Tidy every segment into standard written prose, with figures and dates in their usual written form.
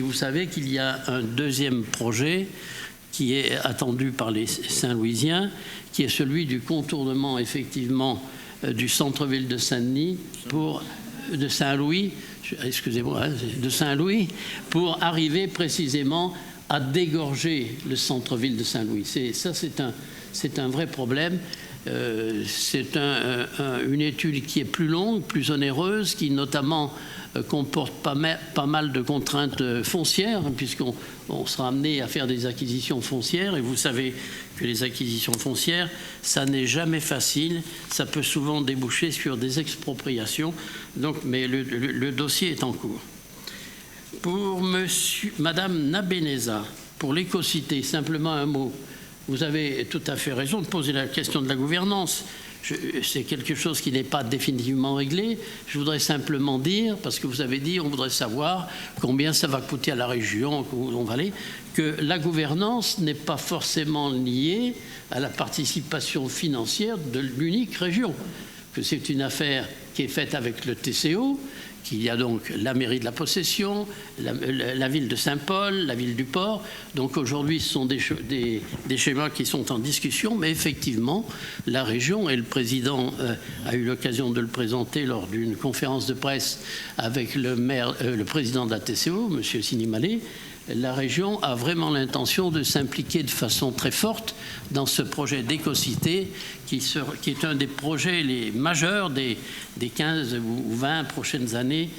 Vous savez qu'il y a un deuxième projet qui est attendu par les Saint-Louisiens, qui est celui du contournement effectivement du centre-ville de Saint-Denis de Saint-Louis, excusez-moi, de Saint-Louis, pour arriver précisément à dégorger le centre-ville de Saint-Louis. C'est un vrai problème. C'est une étude qui est plus longue, plus onéreuse, qui notamment comporte pas mal de contraintes foncières, puisqu'on sera amené à faire des acquisitions foncières. Et vous savez que les acquisitions foncières, ça n'est jamais facile. Ça peut souvent déboucher sur des expropriations. Mais le dossier est en cours. Pour Madame Nabeneza, pour l'écocité, simplement un mot. Vous avez tout à fait raison de poser la question de la gouvernance. C'est quelque chose qui n'est pas définitivement réglé. Je voudrais simplement dire, parce que vous avez dit, on voudrait savoir combien ça va coûter à la région où on va aller, que la gouvernance n'est pas forcément liée à la participation financière de l'unique région. Que c'est une affaire qui est faite avec le TCO, qu'il y a donc la mairie de la Possession, la ville de Saint-Paul, la ville du Port. Donc aujourd'hui, ce sont des schémas qui sont en discussion, mais effectivement, la région, et le président a eu l'occasion de le présenter lors d'une conférence de presse avec le président de la TCO, M. Sinimalé, la région a vraiment l'intention de s'impliquer de façon très forte dans ce projet d'écocité qui est un des projets les majeurs des 15 ou 20 prochaines années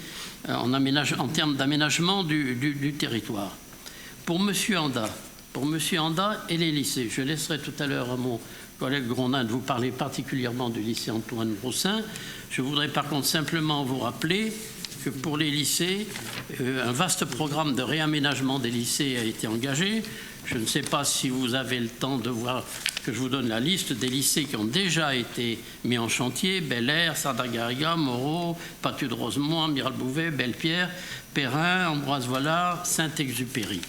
en termes d'aménagement du territoire. Pour M. Anda et les lycées, je laisserai tout à l'heure à mon collègue Grondin de vous parler particulièrement du lycée Antoine Broussin. Je voudrais par contre simplement vous rappeler que pour les lycées, un vaste programme de réaménagement des lycées a été engagé. Je ne sais pas si vous avez le temps de voir que je vous donne la liste des lycées qui ont déjà été mis en chantier: Bel Air, Sardagariga, Moreau, Patu de Rosemont, Amiral Bouvet, Belle-Pierre, Perrin, Ambroise-Vollard, Saint-Exupéry.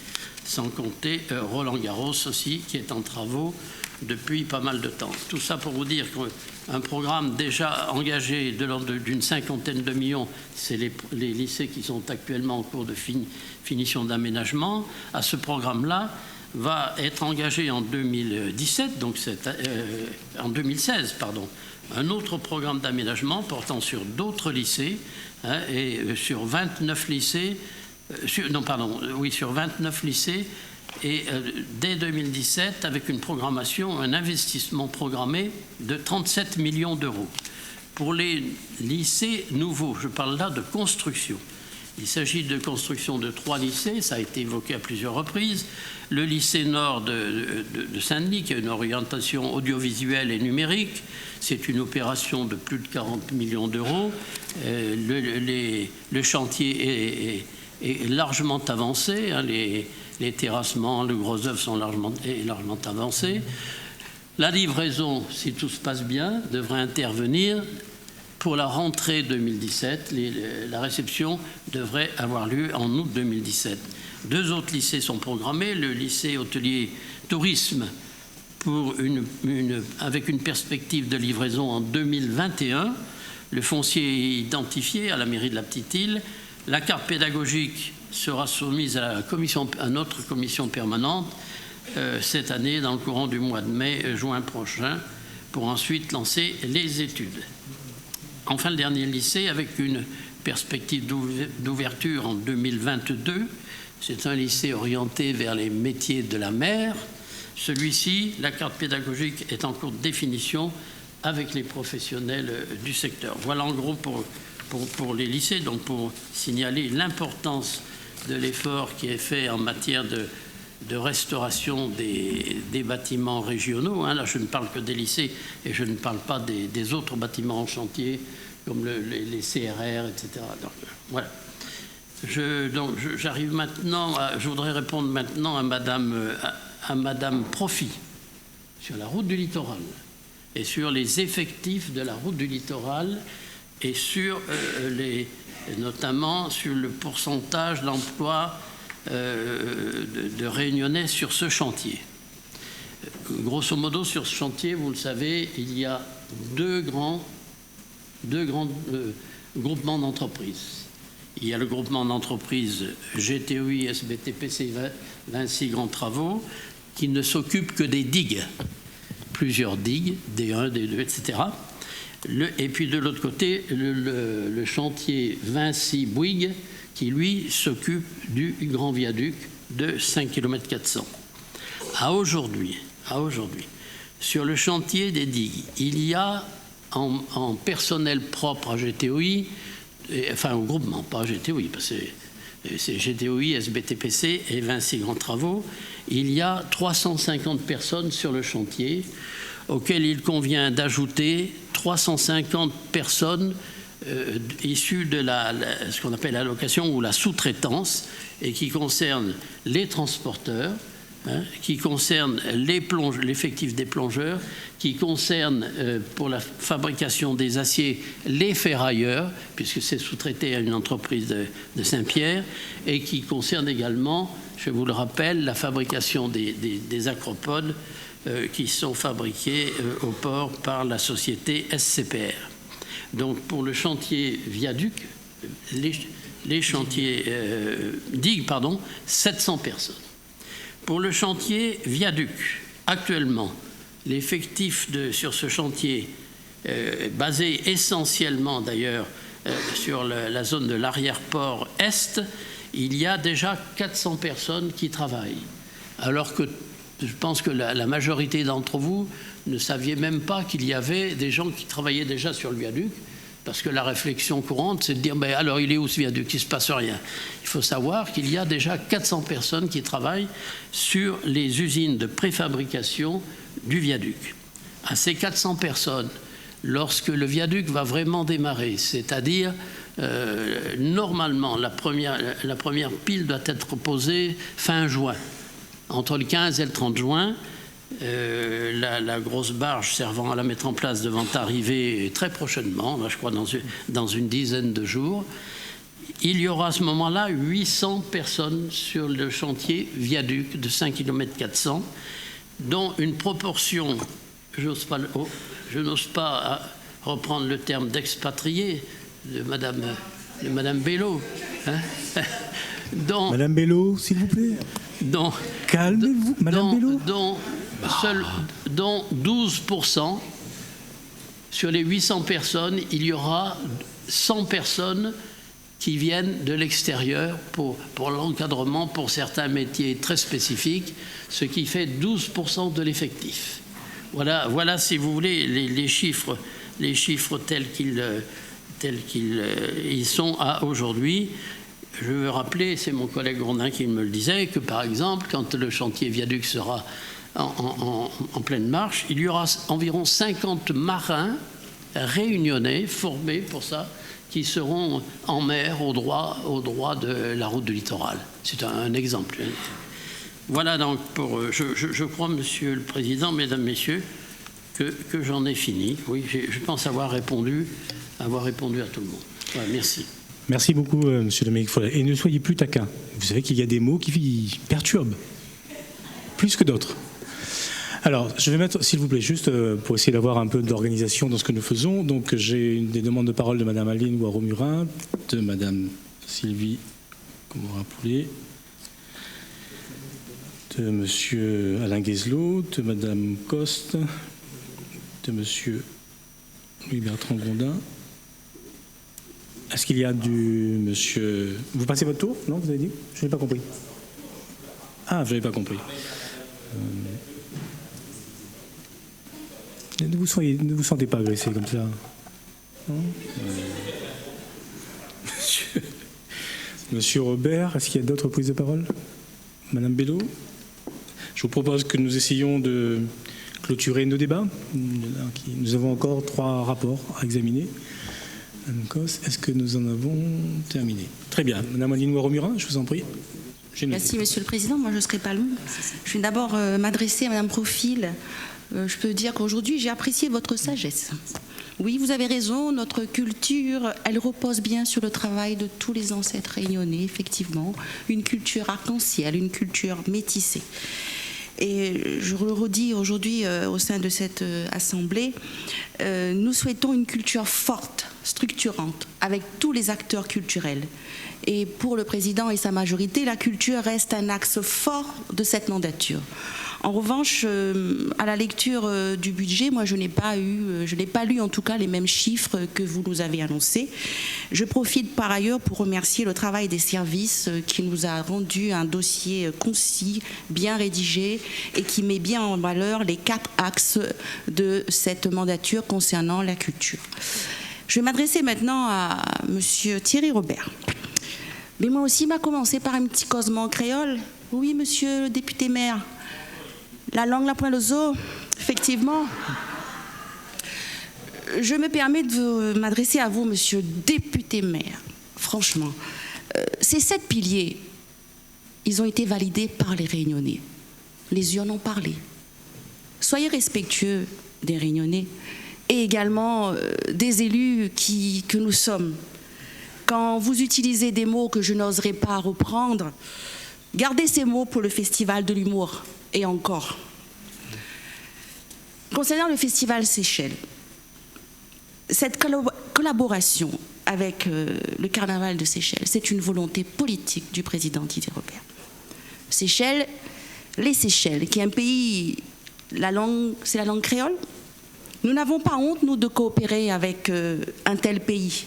Sans compter Roland-Garros aussi, qui est en travaux depuis pas mal de temps. Tout ça pour vous dire qu'un programme déjà engagé de l'ordre d'une cinquantaine de millions, c'est les lycées qui sont actuellement en cours de finition d'aménagement. À ce programme-là va être engagé en 2017, donc en 2016, pardon, un autre programme d'aménagement portant sur d'autres lycées et sur 29 lycées, sur 29 lycées. Et dès 2017, avec une programmation, un investissement programmé de 37 millions d'euros. Pour les lycées nouveaux, je parle là de construction. Il s'agit de construction de 3 lycées, ça a été évoqué à plusieurs reprises. Le lycée nord de Saint-Denis, qui a une orientation audiovisuelle et numérique, c'est une opération de plus de 40 millions d'euros. Le chantier est largement avancé, les terrassements, le gros œuvre sont largement avancés. La livraison, si tout se passe bien, devrait intervenir pour la rentrée 2017. La réception devrait avoir lieu en août 2017. 2 autres lycées sont programmés. Le lycée hôtelier tourisme avec une perspective de livraison en 2021. Le foncier est identifié à la mairie de la Petite-Île. La carte pédagogique sera soumise à notre commission permanente cette année dans le courant du mois de mai-juin prochain pour ensuite lancer les études. Enfin, le dernier lycée avec une perspective d'ouverture en 2022. C'est un lycée orienté vers les métiers de la mer. Celui-ci, la carte pédagogique est en cours de définition avec les professionnels du secteur. Voilà en gros pour les lycées, donc pour signaler l'importance de l'effort qui est fait en matière de restauration des bâtiments régionaux. Là, je ne parle que des lycées et je ne parle pas des autres bâtiments en chantier, comme les CRR, etc. Donc, voilà. J'arrive maintenant, je voudrais répondre maintenant à Madame Profit sur la route du littoral et sur les effectifs de la route du littoral et sur notamment sur le pourcentage d'emploi de Réunionnais sur ce chantier. Grosso modo, sur ce chantier, vous le savez, il y a deux grands groupements d'entreprises. il y a le groupement d'entreprises GTOI, SBTPC, Vinci Grands Travaux, qui ne s'occupe que des digues. Plusieurs digues, D1, D2, etc. Et puis de l'autre côté, le chantier Vinci Bouygues, qui lui s'occupe du grand viaduc de 5 km 400. À aujourd'hui, sur le chantier des digues, il y a en personnel propre à GTOI, enfin au groupement, pas à GTOI, parce que c'est GTOI, SBTPC et Vinci Grands Travaux, il y a 350 personnes sur le chantier, auxquelles il convient d'ajouter 350 personnes issues de ce qu'on appelle la location ou la sous-traitance, et qui concerne les transporteurs, qui concerne l'effectif des plongeurs, qui concerne pour la fabrication des aciers les ferrailleurs, puisque c'est sous-traité à une entreprise de Saint-Pierre, et qui concerne également, je vous le rappelle, la fabrication des acropodes qui sont fabriqués au port par la société SCPR. Donc pour le chantier viaduc, les chantiers digues, 700 personnes. Pour le chantier viaduc, actuellement, l'effectif sur ce chantier, basé essentiellement d'ailleurs sur la zone de l'arrière-port Est, il y a déjà 400 personnes qui travaillent. Alors que je pense que la majorité d'entre vous ne saviez même pas qu'il y avait des gens qui travaillaient déjà sur le viaduc, parce que la réflexion courante, c'est de dire, mais alors il est où ce viaduc? Il ne se passe rien. Il faut savoir qu'il y a déjà 400 personnes qui travaillent sur les usines de préfabrication du viaduc. À ces 400 personnes, lorsque le viaduc va vraiment démarrer, c'est-à-dire, normalement, la première pile doit être posée fin juin. Entre le 15 et le 30 juin, la grosse barge servant à la mettre en place devant arriver très prochainement, je crois dans une dizaine de jours. Il y aura à ce moment-là 800 personnes sur le chantier viaduc de 5 km 400, dont une proportion, je n'ose pas reprendre le terme d'expatrié de Madame Bello. Madame Bello, s'il vous plaît. Calmez-vous, Madame Bello. Dont 12%, sur les 800 personnes, il y aura 100 personnes qui viennent de l'extérieur pour l'encadrement, pour certains métiers très spécifiques, ce qui fait 12% de l'effectif. Voilà, si vous voulez, les chiffres tels qu'ils sont à aujourd'hui. Je veux rappeler, c'est mon collègue Grondin qui me le disait, que par exemple, quand le chantier viaduc sera en pleine marche, il y aura environ 50 marins réunionnais, formés pour ça, qui seront en mer au droit de la route du littoral. C'est un exemple. Voilà donc je crois, Monsieur le Président, Mesdames, Messieurs, que j'en ai fini. Oui, je pense avoir répondu à tout le monde. Voilà, merci. Merci beaucoup, Monsieur Dominique Follet. Et ne soyez plus taquin. Vous savez qu'il y a des mots qui perturbent, plus que d'autres. Alors, je vais mettre, s'il vous plaît, juste pour essayer d'avoir un peu d'organisation dans ce que nous faisons. Donc, j'ai des demandes de parole de Madame Aline Ouareau-Murin, de Madame Sylvie Morin-Poulet, de Monsieur Alain Guézelot, de Madame Coste, de Monsieur Louis-Bertrand Grondin. Est-ce qu'il y a du monsieur... Vous passez votre tour? Non, vous avez dit? Je n'ai pas compris. Ah, je n'avais pas compris. Ne vous sentez pas agressé comme ça. Monsieur Robert, est-ce qu'il y a d'autres prises de parole? Madame Bello? Je vous propose que nous essayions de clôturer nos débats. Nous avons encore 3 rapports à examiner. Est-ce que nous en avons terminé? Très bien. Madame Aline Ouareau-Murin, je vous en prie. Merci, Monsieur le Président. Moi, je ne serai pas longue. Je vais d'abord m'adresser à Madame Profil. Je peux dire qu'aujourd'hui, j'ai apprécié votre sagesse. Oui, vous avez raison, notre culture, elle repose bien sur le travail de tous les ancêtres réunionnais, effectivement. Une culture arc-en-ciel, une culture métissée. Et je le redis aujourd'hui au sein de cette assemblée, nous souhaitons une culture forte structurante avec tous les acteurs culturels. Et pour le président et sa majorité, la culture reste un axe fort de cette mandature. En revanche, à la lecture du budget, moi je n'ai pas lu en tout cas les mêmes chiffres que vous nous avez annoncés. Je profite par ailleurs pour remercier le travail des services qui nous a rendu un dossier concis, bien rédigé et qui met bien en valeur les 4 axes de cette mandature concernant la culture. Je vais m'adresser maintenant à monsieur Thierry Robert. Mais moi aussi, m'a commencé par un petit causement créole. Oui, monsieur le député maire. La langue, la pointe le zoo, effectivement. Je me permets de m'adresser à vous, monsieur le député maire. Franchement, ces 7 piliers, ils ont été validés par les Réunionnais. Les urnes ont parlé. Soyez respectueux des Réunionnais et également des élus que nous sommes. Quand vous utilisez des mots que je n'oserais pas reprendre, gardez ces mots pour le Festival de l'humour. Et encore. Concernant le Festival Seychelles, cette collaboration avec le Carnaval de Seychelles, c'est une volonté politique du président Didier Robert. Seychelles, les Seychelles, qui est un pays, c'est la langue créole. Nous n'avons pas honte, nous, de coopérer avec un tel pays.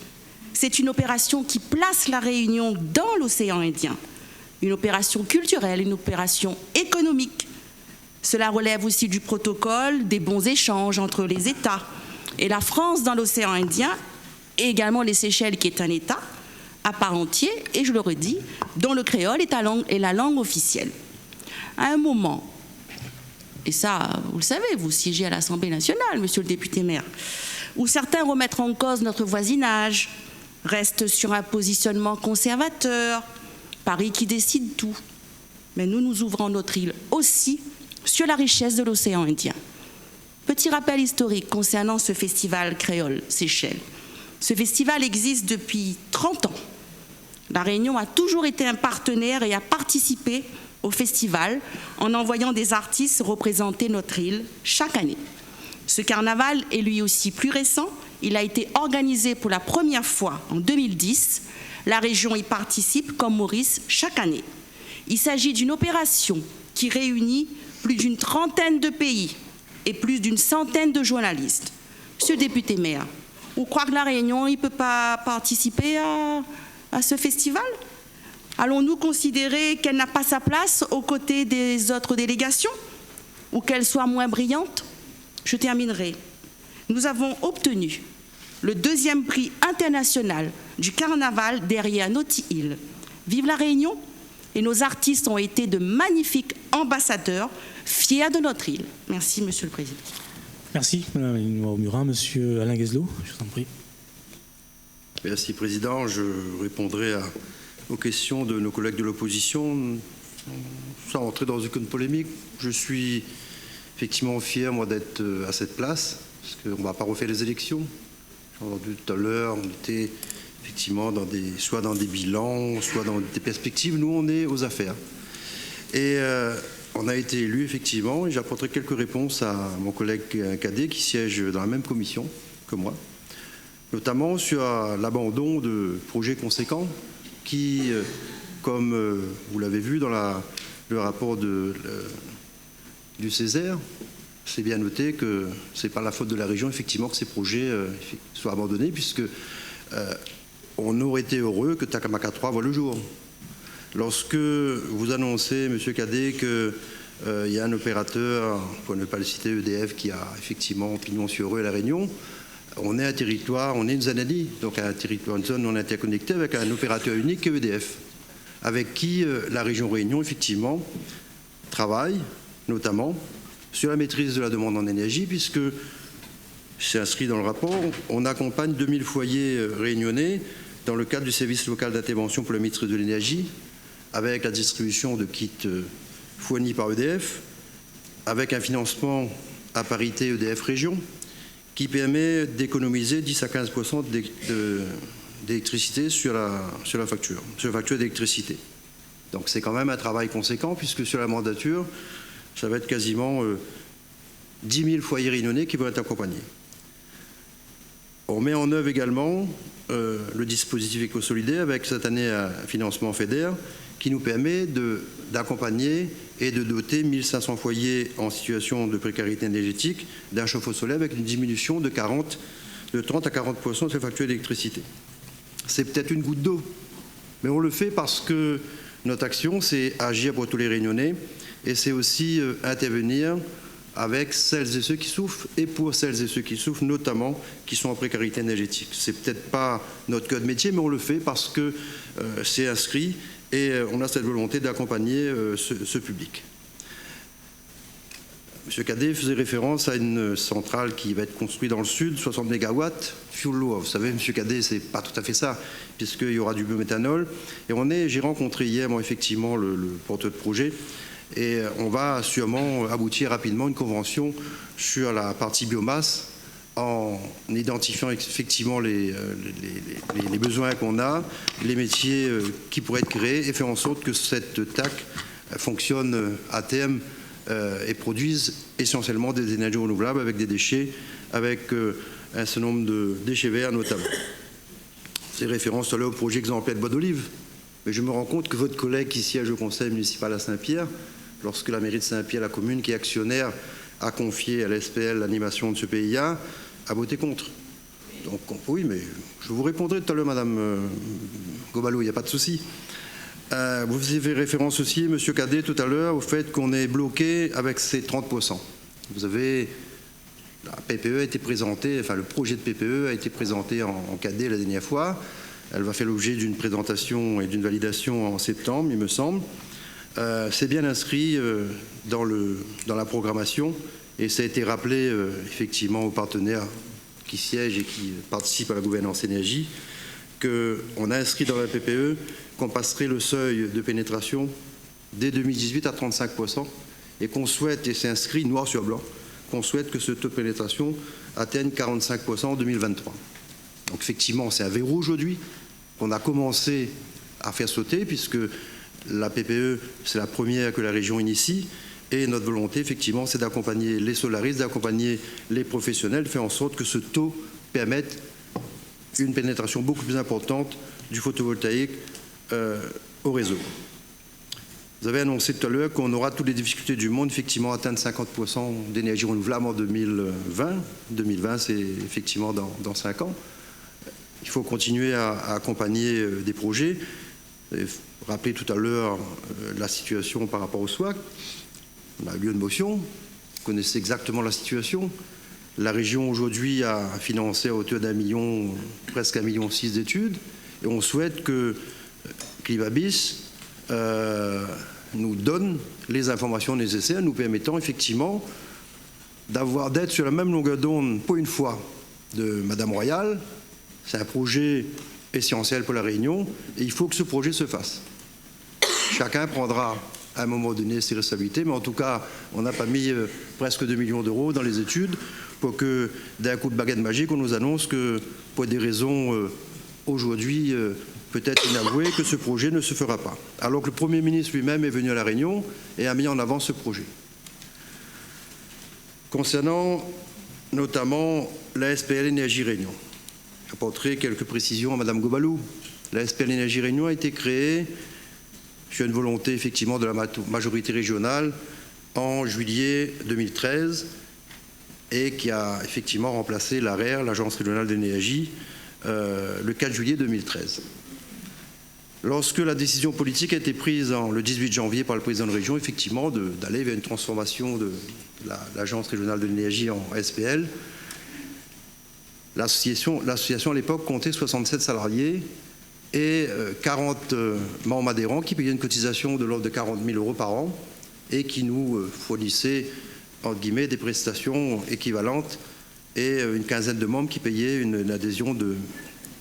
C'est une opération qui place la Réunion dans l'océan Indien. Une opération culturelle, une opération économique. Cela relève aussi du protocole des bons échanges entre les États. Et la France dans l'océan Indien, et également les Seychelles qui est un État à part entier, et je le redis, dont le créole est la langue officielle. À un moment, et ça, vous le savez, vous siégez à l'Assemblée nationale, monsieur le député maire, où certains remettent en cause notre voisinage, restent sur un positionnement conservateur, Paris qui décide tout. Mais nous nous ouvrons notre île aussi sur la richesse de l'océan Indien. Petit rappel historique concernant ce festival créole Seychelles. Ce festival existe depuis 30 ans. La Réunion a toujours été un partenaire et a participé au festival en envoyant des artistes représenter notre île chaque année. Ce carnaval est lui aussi plus récent. Il a été organisé pour la première fois en 2010. La région y participe comme Maurice chaque année. Il s'agit d'une opération qui réunit plus d'une trentaine de pays et plus d'une centaine de journalistes. Monsieur le député maire, vous croyez que la Réunion ne peut pas participer à ce festival? Allons-nous considérer qu'elle n'a pas sa place aux côtés des autres délégations ou qu'elle soit moins brillante? Je terminerai. Nous avons obtenu le 2e prix international du carnaval derrière Naughty Hill. Vive la Réunion! Et nos artistes ont été de magnifiques ambassadeurs, fiers de notre île. Merci, monsieur le président. Merci, Madame Murin. Monsieur Alain Guesdelot, je vous en prie. Merci, président. Je répondrai aux questions de nos collègues de l'opposition sans entrer dans aucune polémique. Je suis effectivement fier, moi, d'être à cette place, parce qu'on ne va pas refaire les élections. J'ai entendu tout à l'heure, on était effectivement soit dans des bilans, soit dans des perspectives. Nous, on est aux affaires. Et on a été élu, effectivement, et j'apporterai quelques réponses à mon collègue Cadet, qui siège dans la même commission que moi, notamment sur l'abandon de projets conséquents qui, comme vous l'avez vu dans le rapport du Césaire, c'est bien noté que ce n'est pas la faute de la région, effectivement, que ces projets soient abandonnés, puisque on aurait été heureux que Takamaka 3 voit le jour. Lorsque vous annoncez, M. Cadet, qu'il y a un opérateur, pour ne pas le citer, EDF, qui a effectivement pignon sur rue à La Réunion, on est un territoire, on est une ZANADI, donc un territoire, une zone non interconnectée avec un opérateur unique qui est EDF, avec qui la région Réunion, effectivement, travaille, notamment, sur la maîtrise de la demande en énergie, puisque c'est inscrit dans le rapport, on accompagne 2000 foyers réunionnais dans le cadre du service local d'intervention pour la maîtrise de l'énergie, avec la distribution de kits fournis par EDF, avec un financement à parité EDF Région, qui permet d'économiser 10 à 15% d'électricité sur la facture d'électricité. Donc c'est quand même un travail conséquent, puisque sur la mandature, ça va être quasiment 10 000 foyers réunionnais qui vont être accompagnés. On met en œuvre également le dispositif éco-solidaire avec cette année un financement FEDER qui nous permet d'accompagner et de doter 1500 foyers en situation de précarité énergétique d'un chauffe-eau solaire avec une diminution de 30 à 40% de ses factures d'électricité. C'est peut-être une goutte d'eau, mais on le fait parce que notre action, c'est agir pour tous les Réunionnais et c'est aussi intervenir avec celles et ceux qui souffrent et pour celles et ceux qui souffrent, notamment qui sont en précarité énergétique. C'est peut-être pas notre cœur de métier, mais on le fait parce que c'est inscrit et on a cette volonté d'accompagner ce public. M. Cadet faisait référence à une centrale qui va être construite dans le sud, 60 MW, fuel low. Vous savez, M. Cadet, c'est pas tout à fait ça, puisqu'il y aura du biométhanol. Et j'ai rencontré hier, moi, effectivement, le porteur de projet, et on va sûrement aboutir rapidement à une convention sur la partie biomasse en identifiant effectivement les besoins qu'on a, les métiers qui pourraient être créés et faire en sorte que cette TAC fonctionne à terme et produisent essentiellement des énergies renouvelables avec des déchets, avec un certain nombre de déchets verts notamment. C'est référence tout à l'heure au projet exemplaire de Bois d'Olive. Mais je me rends compte que votre collègue qui siège au conseil municipal à Saint-Pierre, lorsque la mairie de Saint-Pierre, la commune qui est actionnaire, a confié à l'SPL l'animation de ce PIA, a voté contre. Donc oui, mais je vous répondrai tout à l'heure, Madame Gobalou, il n'y a pas de souci. Vous faisiez référence aussi, M. Cadet, tout à l'heure, au fait qu'on est bloqué avec ces 30%. Vous avez, la PPE a été présentée, enfin le projet de PPE a été présenté en Cadet la dernière fois. Elle va faire l'objet d'une présentation et d'une validation en septembre, il me semble. C'est bien inscrit dans la programmation et ça a été rappelé effectivement aux partenaires qui siègent et qui participent à la gouvernance énergie qu'on a inscrit dans la PPE qu'on passerait le seuil de pénétration dès 2018 à 35% et qu'on souhaite, et c'est inscrit noir sur blanc, qu'on souhaite que ce taux de pénétration atteigne 45% en 2023. Donc effectivement, c'est un verrou aujourd'hui qu'on a commencé à faire sauter puisque la PPE, c'est la première que la région initie et notre volonté, effectivement, c'est d'accompagner les solaristes, d'accompagner les professionnels, de faire en sorte que ce taux permette une pénétration beaucoup plus importante du photovoltaïque au réseau. Vous avez annoncé tout à l'heure qu'on aura toutes les difficultés du monde, effectivement, atteindre 50% d'énergie renouvelable en 2020. 2020, c'est effectivement dans 5 ans. Il faut continuer à accompagner des projets. Rappelez tout à l'heure la situation par rapport au SWAC. On a eu lieu de motion. Vous connaissez exactement la situation. La région aujourd'hui a financé à hauteur d'1 million, presque 1,6 million d'études. Et on souhaite que Clivabis nous donne les informations nécessaires, nous permettant effectivement d'être sur la même longueur d'onde, pour une fois, de Madame Royal. C'est un projet essentiel pour la Réunion et il faut que ce projet se fasse. Chacun prendra à un moment donné ses responsabilités, mais en tout cas, on n'a pas mis presque 2 millions d'euros dans les études pour que, d'un coup de baguette magique, on nous annonce que, pour des raisons aujourd'hui peut-être inavouées, que ce projet ne se fera pas. Alors que le Premier ministre lui-même est venu à La Réunion et a mis en avant ce projet. Concernant notamment la SPL Énergie Réunion, j'apporterai quelques précisions à Mme Gobalou. La SPL Énergie Réunion a été créée sur une volonté effectivement de la majorité régionale en juillet 2013 et qui a effectivement remplacé l'ARER, l'Agence régionale d'énergie, le 4 juillet 2013. Lorsque la décision politique a été prise le 18 janvier par le président de région, effectivement, d'aller vers une transformation de l'Agence régionale de l'énergie en SPL, l'association à l'époque comptait 67 salariés et 40 membres adhérents qui payaient une cotisation de l'ordre de 40 000 euros par an et qui nous fournissaient, entre guillemets, des prestations équivalentes et une quinzaine de membres qui payaient une adhésion de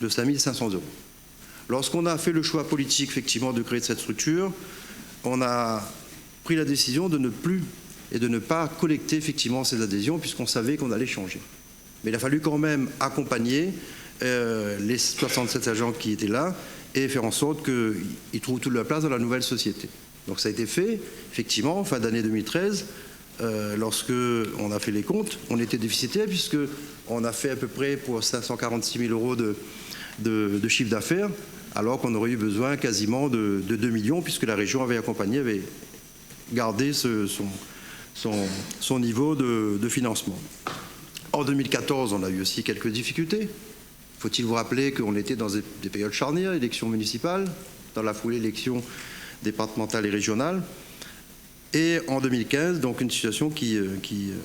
5 500 euros. Lorsqu'on a fait le choix politique, effectivement, de créer cette structure, on a pris la décision de ne plus et de ne pas collecter, effectivement, ces adhésions puisqu'on savait qu'on allait changer. Mais il a fallu quand même accompagner les 67 agents qui étaient là et faire en sorte qu'ils trouvent toute leur place dans la nouvelle société. Donc ça a été fait, effectivement, fin d'année 2013. lorsque on a fait les comptes, on était déficitaire puisqu'on a fait à peu près pour 546 000 euros de chiffre d'affaires, alors qu'on aurait eu besoin quasiment de 2 millions puisque la région avait accompagné, avait gardé son niveau de financement. En 2014, on a eu aussi quelques difficultés. Faut-il vous rappeler qu'on était dans des périodes charnières, élections municipales, dans la foulée élections départementales et régionales. Et en 2015, donc une situation qui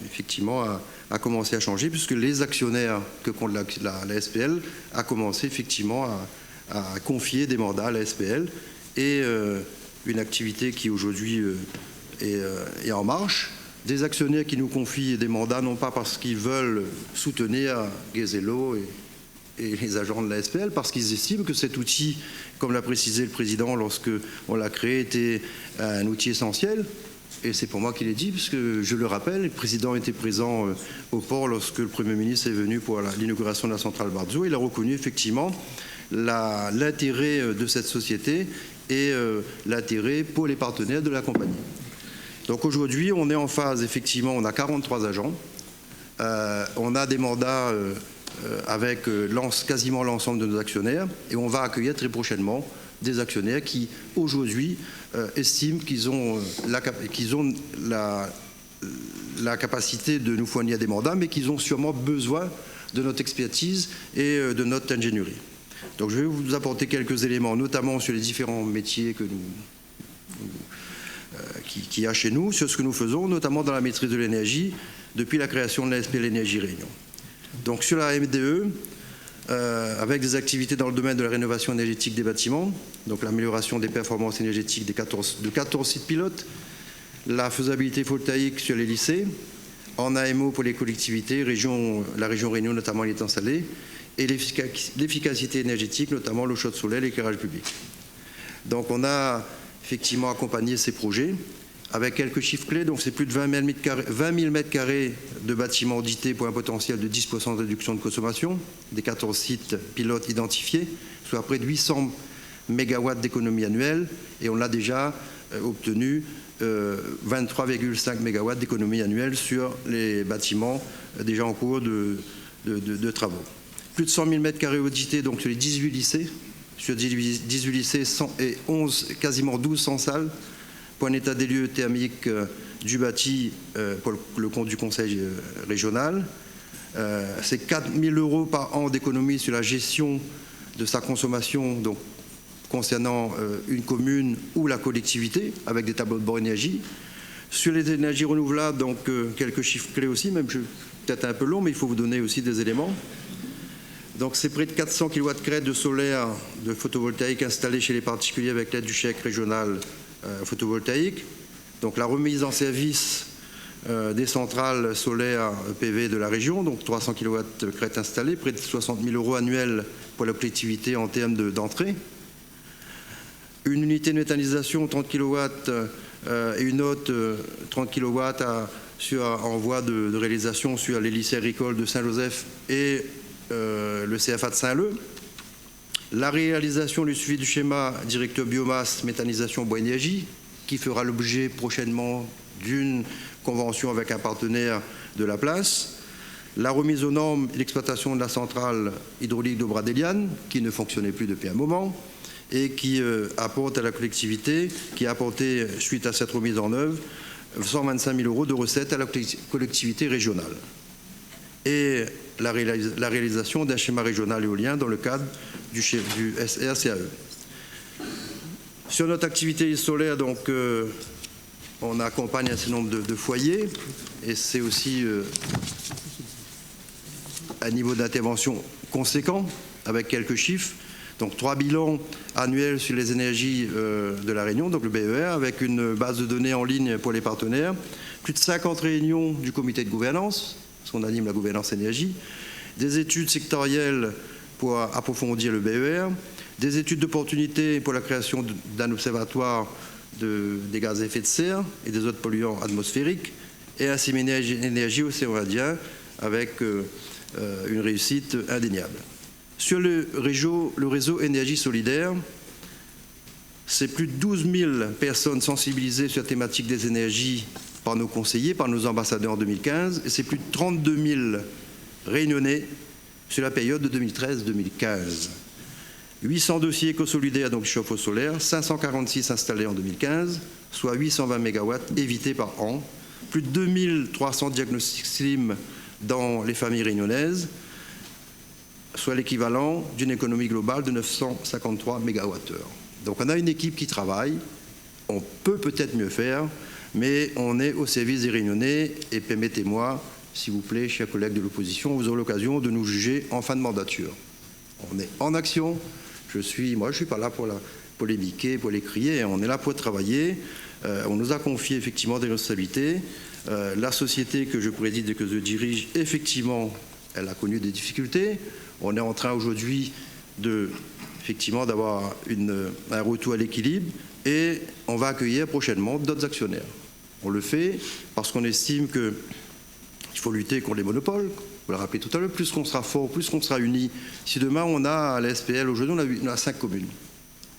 effectivement a commencé à changer puisque les actionnaires que compte la SPL a commencé effectivement à confier des mandats à la SPL et une activité qui aujourd'hui est en marche. Des actionnaires qui nous confient des mandats non pas parce qu'ils veulent soutenir Guézello et les agents de la SPL, parce qu'ils estiment que cet outil, comme l'a précisé le président lorsque on l'a créé, était un outil essentiel. Et c'est pour moi qu'il est dit, parce que je le rappelle, le président était présent au port lorsque le Premier ministre est venu pour l'inauguration de la centrale Barzo. Il a reconnu effectivement l'intérêt de cette société et l'intérêt pour les partenaires de la compagnie. Donc aujourd'hui, on est en phase, effectivement, on a 43 agents, on a des mandats avec quasiment l'ensemble de nos actionnaires et on va accueillir très prochainement des actionnaires qui, aujourd'hui, estiment qu'ils ont la capacité de nous fournir des mandats, mais qu'ils ont sûrement besoin de notre expertise et de notre ingénierie. Donc je vais vous apporter quelques éléments, notamment sur les différents métiers qu'il y a chez nous, sur ce que nous faisons, notamment dans la maîtrise de l'énergie, depuis la création de la SPL Énergie Réunion. Donc sur la MDE, avec des activités dans le domaine de la rénovation énergétique des bâtiments, donc l'amélioration des performances énergétiques de 14 sites pilotes, la faisabilité photovoltaïque sur les lycées, en AMO pour les collectivités, la région Réunion notamment, elle est installée, et l'efficacité énergétique, notamment l'eau chaude solaire, l'éclairage public. Donc on a effectivement accompagné ces projets avec quelques chiffres clés. Donc c'est plus de 20 000 m² de bâtiments audités pour un potentiel de 10% de réduction de consommation, des 14 sites pilotes identifiés, soit près de 800 MW d'économie annuelle, et on a déjà obtenu 23,5 MW d'économie annuelle sur les bâtiments déjà en cours de travaux. Plus de 100 000 m² audités donc sur les 18 lycées, sur 18 lycées et 11, quasiment 12 sans salles, pour un état des lieux thermiques du bâti pour le compte du conseil régional. C'est 4 000 € par an d'économie sur la gestion de sa consommation, donc concernant une commune ou la collectivité, avec des tableaux de bord énergie. Sur les énergies renouvelables, donc quelques chiffres clés aussi, même peut-être un peu long, mais il faut vous donner aussi des éléments. Donc c'est près de 400 kW de solaire, de photovoltaïque installés chez les particuliers avec l'aide du chèque régional photovoltaïque. Donc la remise en service des centrales solaires PV de la région, donc 300 kW crête installées, près de 60 000 € annuels pour la collectivité en termes d'entrée. Une unité de méthanisation 30 kW et une autre 30 kW en voie de réalisation sur les lycées agricoles de Saint-Joseph et le CFA de Saint-Leu. La réalisation du suivi du schéma directeur biomasse méthanisation bois énergie qui fera l'objet prochainement d'une convention avec un partenaire de la place. La remise aux normes et l'exploitation de la centrale hydraulique de Bradeliane qui ne fonctionnait plus depuis un moment et qui apporte à la collectivité, qui a apporté suite à cette remise en œuvre 125 000 € de recettes à la collectivité régionale. Et la réalisation d'un schéma régional éolien dans le cadre du SRCAE. Sur notre activité solaire, donc, on accompagne un certain nombre de foyers et c'est aussi un niveau d'intervention conséquent avec quelques chiffres. Donc 3 bilans annuels sur les énergies de la Réunion, donc le BER, avec une base de données en ligne pour les partenaires, plus de 50 réunions du comité de gouvernance, parce qu'on anime la gouvernance énergie, des études sectorielles pour approfondir le BER, des études d'opportunité pour la création d'un observatoire des gaz à effet de serre et des autres polluants atmosphériques, et un séminaire énergie océan Indien avec une réussite indéniable. Sur le réseau énergie solidaire, c'est plus de 12 000 personnes sensibilisées sur la thématique des énergies par nos conseillers, par nos ambassadeurs en 2015, et c'est plus de 32 000 réunionnais sur la période de 2013-2015. 800 dossiers éco-solidaires, donc chauffe-eau solaire, 546 installés en 2015, soit 820 MW évités par an, plus de 2300 diagnostics SLIM dans les familles réunionnaises, soit l'équivalent d'une économie globale de 953 MWh. Donc on a une équipe qui travaille, on peut peut-être mieux faire, mais on est au service des Réunionnais et permettez-moi, s'il vous plaît, chers collègues de l'opposition, vous aurez l'occasion de nous juger en fin de mandature. On est en action, moi je ne suis pas là pour la polémiquer, pour les crier, on est là pour travailler, on nous a confié effectivement des responsabilités, la société que je préside et que je dirige, effectivement, elle a connu des difficultés. On est en train aujourd'hui effectivement d'avoir un retour à l'équilibre et on va accueillir prochainement d'autres actionnaires. On le fait parce qu'on estime qu'il faut lutter contre les monopoles. Vous l'avez rappelé tout à l'heure, plus qu'on sera fort, plus qu'on sera unis. Si demain on a à la SPL, aujourd'hui on a 5 communes.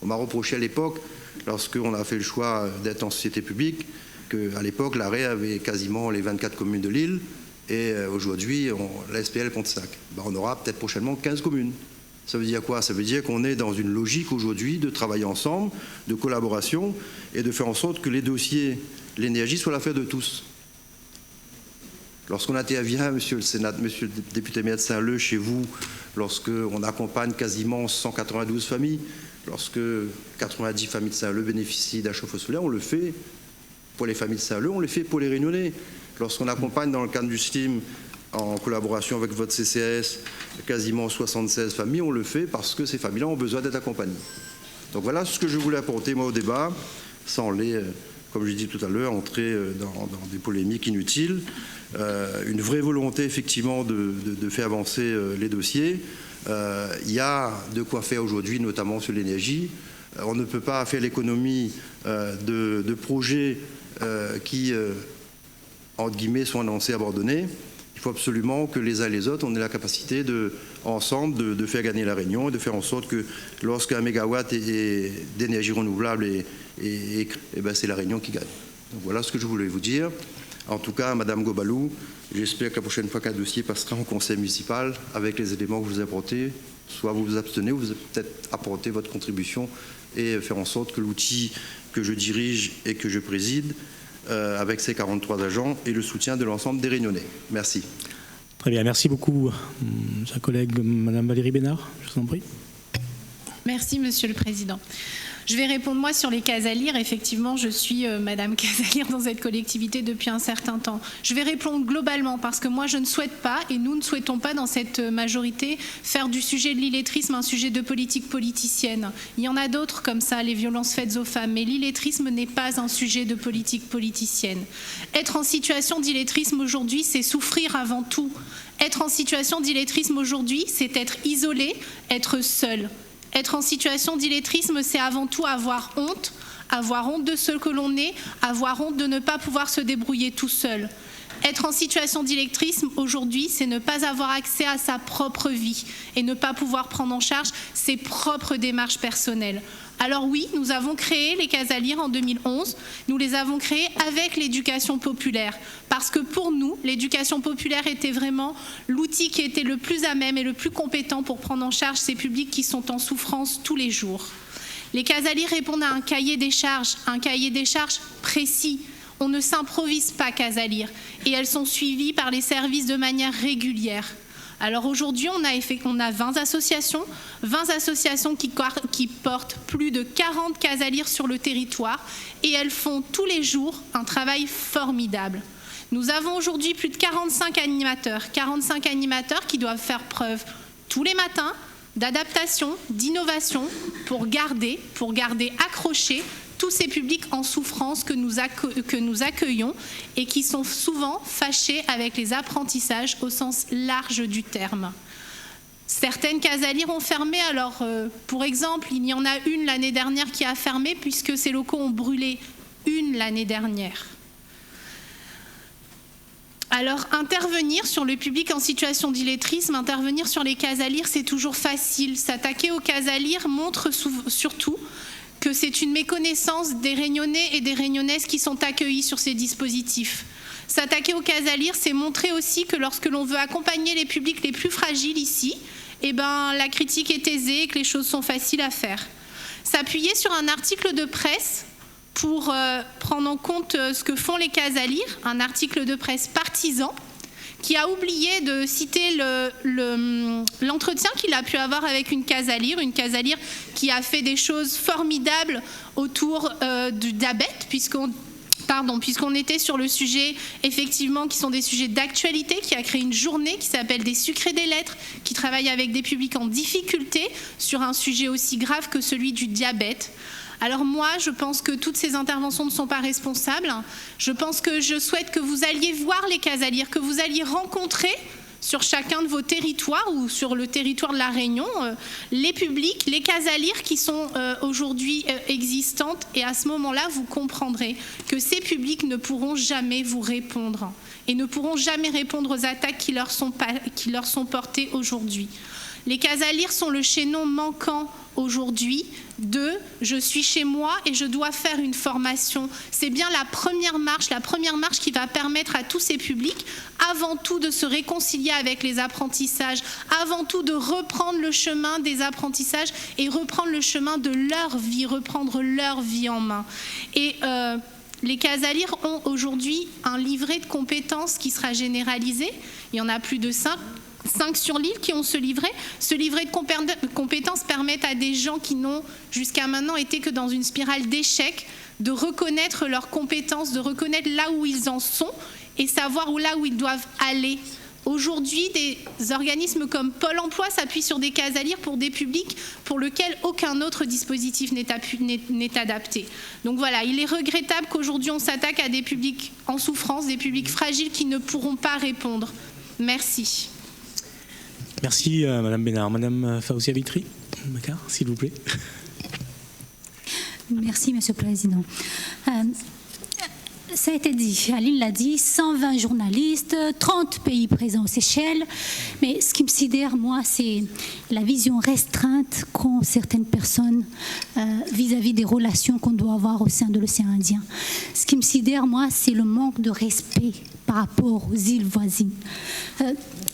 On m'a reproché à l'époque, lorsqu'on a fait le choix d'être en société publique, qu'à l'époque l'AREA avait quasiment les 24 communes de l'île. Et aujourd'hui, la SPL compte 5. On aura peut-être prochainement 15 communes. Ça veut dire quoi? Ça veut dire qu'on est dans une logique aujourd'hui de travailler ensemble, de collaboration et de faire en sorte que les dossiers, l'énergie soit l'affaire de tous. Lorsqu'on intervient, monsieur le député maire de Saint-Leu, chez vous, lorsqu'on accompagne quasiment 192 familles, lorsque 90 familles de Saint-Leu bénéficient d'un chauffe-eau solaire, on le fait pour les familles de Saint-Leu, on le fait pour les Réunionnais. Lorsqu'on accompagne dans le cadre du STIM, en collaboration avec votre CCAS, quasiment 76 familles, on le fait parce que ces familles-là ont besoin d'être accompagnées. Donc voilà ce que je voulais apporter moi au débat, sans comme je dis tout à l'heure, entrer dans des polémiques inutiles. Une vraie volonté effectivement de faire avancer les dossiers. Il y a de quoi faire aujourd'hui, notamment sur l'énergie. On ne peut pas faire l'économie de projets qui entre guillemets, sont annoncés, abandonnés. Il faut absolument que les uns et les autres, on ait la capacité ensemble de faire gagner la Réunion et de faire en sorte que lorsqu'un mégawatt d'énergie renouvelable c'est la Réunion qui gagne. Donc voilà ce que je voulais vous dire. En tout cas, Madame Gobalou, j'espère que la prochaine fois qu'un dossier passera au conseil municipal, avec les éléments que vous apportez, soit vous vous abstenez, ou vous peut-être apporter votre contribution et faire en sorte que l'outil que je dirige et que je préside avec ses 43 agents et le soutien de l'ensemble des Réunionnais. Merci. Très bien, merci beaucoup, chère collègue Madame Valérie Bénard, je vous en prie. Merci Monsieur le Président. Je vais répondre moi sur les Casalires. Effectivement, je suis Madame Casalire dans cette collectivité depuis un certain temps. Je vais répondre globalement parce que moi je ne souhaite pas et nous ne souhaitons pas dans cette majorité faire du sujet de l'illettrisme un sujet de politique politicienne. Il y en a d'autres comme ça, les violences faites aux femmes, mais l'illettrisme n'est pas un sujet de politique politicienne. Être en situation d'illettrisme aujourd'hui, c'est souffrir avant tout. Être en situation d'illettrisme aujourd'hui, c'est être isolé, être seul. Être en situation d'illettrisme, c'est avant tout avoir honte de ce que l'on est, avoir honte de ne pas pouvoir se débrouiller tout seul. Être en situation d'illettrisme aujourd'hui, c'est ne pas avoir accès à sa propre vie et ne pas pouvoir prendre en charge ses propres démarches personnelles. Alors oui, nous avons créé les Casalires en 2011, nous les avons créés avec l'éducation populaire, parce que pour nous, l'éducation populaire était vraiment l'outil qui était le plus à même et le plus compétent pour prendre en charge ces publics qui sont en souffrance tous les jours. Les Casalires répondent à un cahier des charges précis. On ne s'improvise pas Casalires et elles sont suivies par les services de manière régulière. Alors aujourd'hui, on a 20 associations qui portent plus de 40 Casalires sur le territoire et elles font tous les jours un travail formidable. Nous avons aujourd'hui plus de 45 animateurs qui doivent faire preuve tous les matins d'adaptation, d'innovation pour garder accrochés tous ces publics en souffrance que nous accueillons et qui sont souvent fâchés avec les apprentissages au sens large du terme. Certaines Casalires ont fermé, alors pour exemple, il y en a une l'année dernière qui a fermé puisque ces locaux ont brûlé, une l'année dernière. Alors, intervenir sur le public en situation d'illettrisme, intervenir sur les Casalires, c'est toujours facile. S'attaquer aux Casalires montre surtout que c'est une méconnaissance des Réunionnais et des Réunionnaises qui sont accueillis sur ces dispositifs. S'attaquer aux Casalires, c'est montrer aussi que lorsque l'on veut accompagner les publics les plus fragiles ici, eh ben, la critique est aisée et que les choses sont faciles à faire. S'appuyer sur un article de presse pour prendre en compte ce que font les Casalires, un article de presse partisan, qui a oublié de citer l'entretien qu'il a pu avoir avec une Casalire qui a fait des choses formidables autour du diabète, puisqu'on était sur le sujet, effectivement, qui sont des sujets d'actualité, qui a créé une journée qui s'appelle des sucres et des lettres, qui travaille avec des publics en difficulté sur un sujet aussi grave que celui du diabète. Alors moi, je pense que toutes ces interventions ne sont pas responsables. Je souhaite que vous alliez voir les Casalires, que vous alliez rencontrer sur chacun de vos territoires ou sur le territoire de la Réunion, les publics, les Casalires qui sont aujourd'hui existantes. Et à ce moment-là, vous comprendrez que ces publics ne pourront jamais vous répondre et ne pourront jamais répondre aux attaques qui leur sont portées aujourd'hui. Les Casalires sont le chaînon manquant aujourd'hui de « je suis chez moi et je dois faire une formation ». C'est bien la première marche qui va permettre à tous ces publics, avant tout de se réconcilier avec les apprentissages, avant tout de reprendre le chemin des apprentissages et reprendre le chemin de leur vie, reprendre leur vie en main. Et les Casalires ont aujourd'hui un livret de compétences qui sera généralisé. Il y en a plus de 5 sur l'île qui ont ce livret. Ce livret de compétences permet à des gens qui n'ont jusqu'à maintenant été que dans une spirale d'échecs de reconnaître leurs compétences, de reconnaître là où ils en sont et savoir là où ils doivent aller. Aujourd'hui, des organismes comme Pôle emploi s'appuient sur des Casalires pour des publics pour lesquels aucun autre dispositif n'est adapté. Donc voilà, il est regrettable qu'aujourd'hui on s'attaque à des publics en souffrance, des publics fragiles qui ne pourront pas répondre. Merci. Merci Madame Bénard. Madame Faouzia Vitry, s'il vous plaît. Merci Monsieur le Président. Ça a été dit, Aline l'a dit, 120 journalistes, 30 pays présents aux Seychelles. Mais ce qui me sidère, moi, c'est la vision restreinte qu'ont certaines personnes vis-à-vis des relations qu'on doit avoir au sein de l'océan Indien. Ce qui me sidère, moi, c'est le manque de respect par rapport aux îles voisines.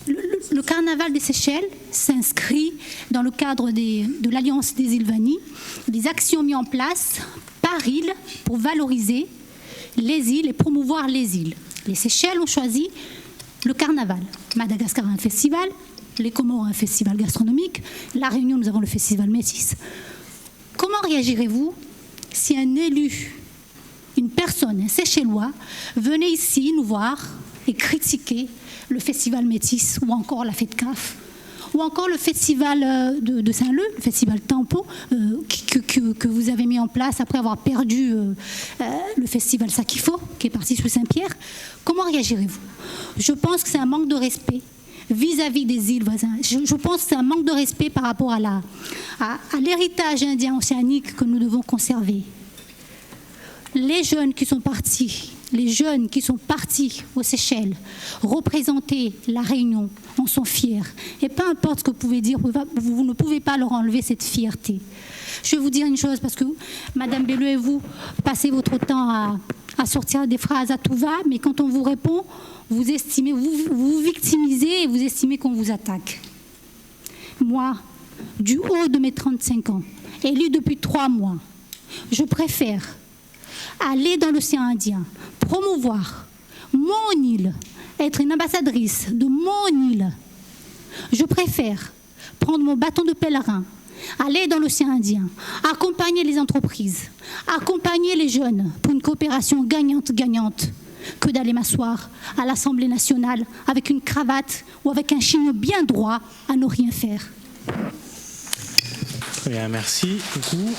Le carnaval des Seychelles s'inscrit dans le cadre de l'Alliance des îles Vanille, des actions mises en place par île pour valoriser les îles et promouvoir les îles. Les Seychelles ont choisi le carnaval. Madagascar a un festival, les Comores ont un festival gastronomique, la Réunion, nous avons le festival Métis. Comment réagirez-vous si un élu, une personne, un Seychellois, venait ici nous voir et critiquer le festival Métis ou encore la fête CAF ou encore le festival de Saint-Leu, le festival Tempo, que vous avez mis en place après avoir perdu le festival Sakifo, qui est parti sous Saint-Pierre. Comment réagirez-vous? Je pense que c'est un manque de respect vis-à-vis des îles voisines. Je pense que c'est un manque de respect par rapport à l'héritage indien océanique que nous devons conserver. Les jeunes qui sont partis aux Seychelles, représenter la Réunion, en sont fiers. Et peu importe ce que vous pouvez dire, vous ne pouvez pas leur enlever cette fierté. Je vais vous dire une chose, parce que Madame Belleux et vous passez votre temps à sortir des phrases à tout va, mais quand on vous répond, vous vous victimisez et vous estimez qu'on vous attaque. Moi, du haut de mes 35 ans, élue depuis 3 mois, je préfère aller dans l'océan Indien, promouvoir mon île, être une ambassadrice de mon île. Je préfère prendre mon bâton de pèlerin, aller dans l'océan Indien, accompagner les entreprises, accompagner les jeunes pour une coopération gagnante-gagnante, que d'aller m'asseoir à l'Assemblée nationale avec une cravate ou avec un chignon bien droit à ne rien faire. Très bien, merci beaucoup.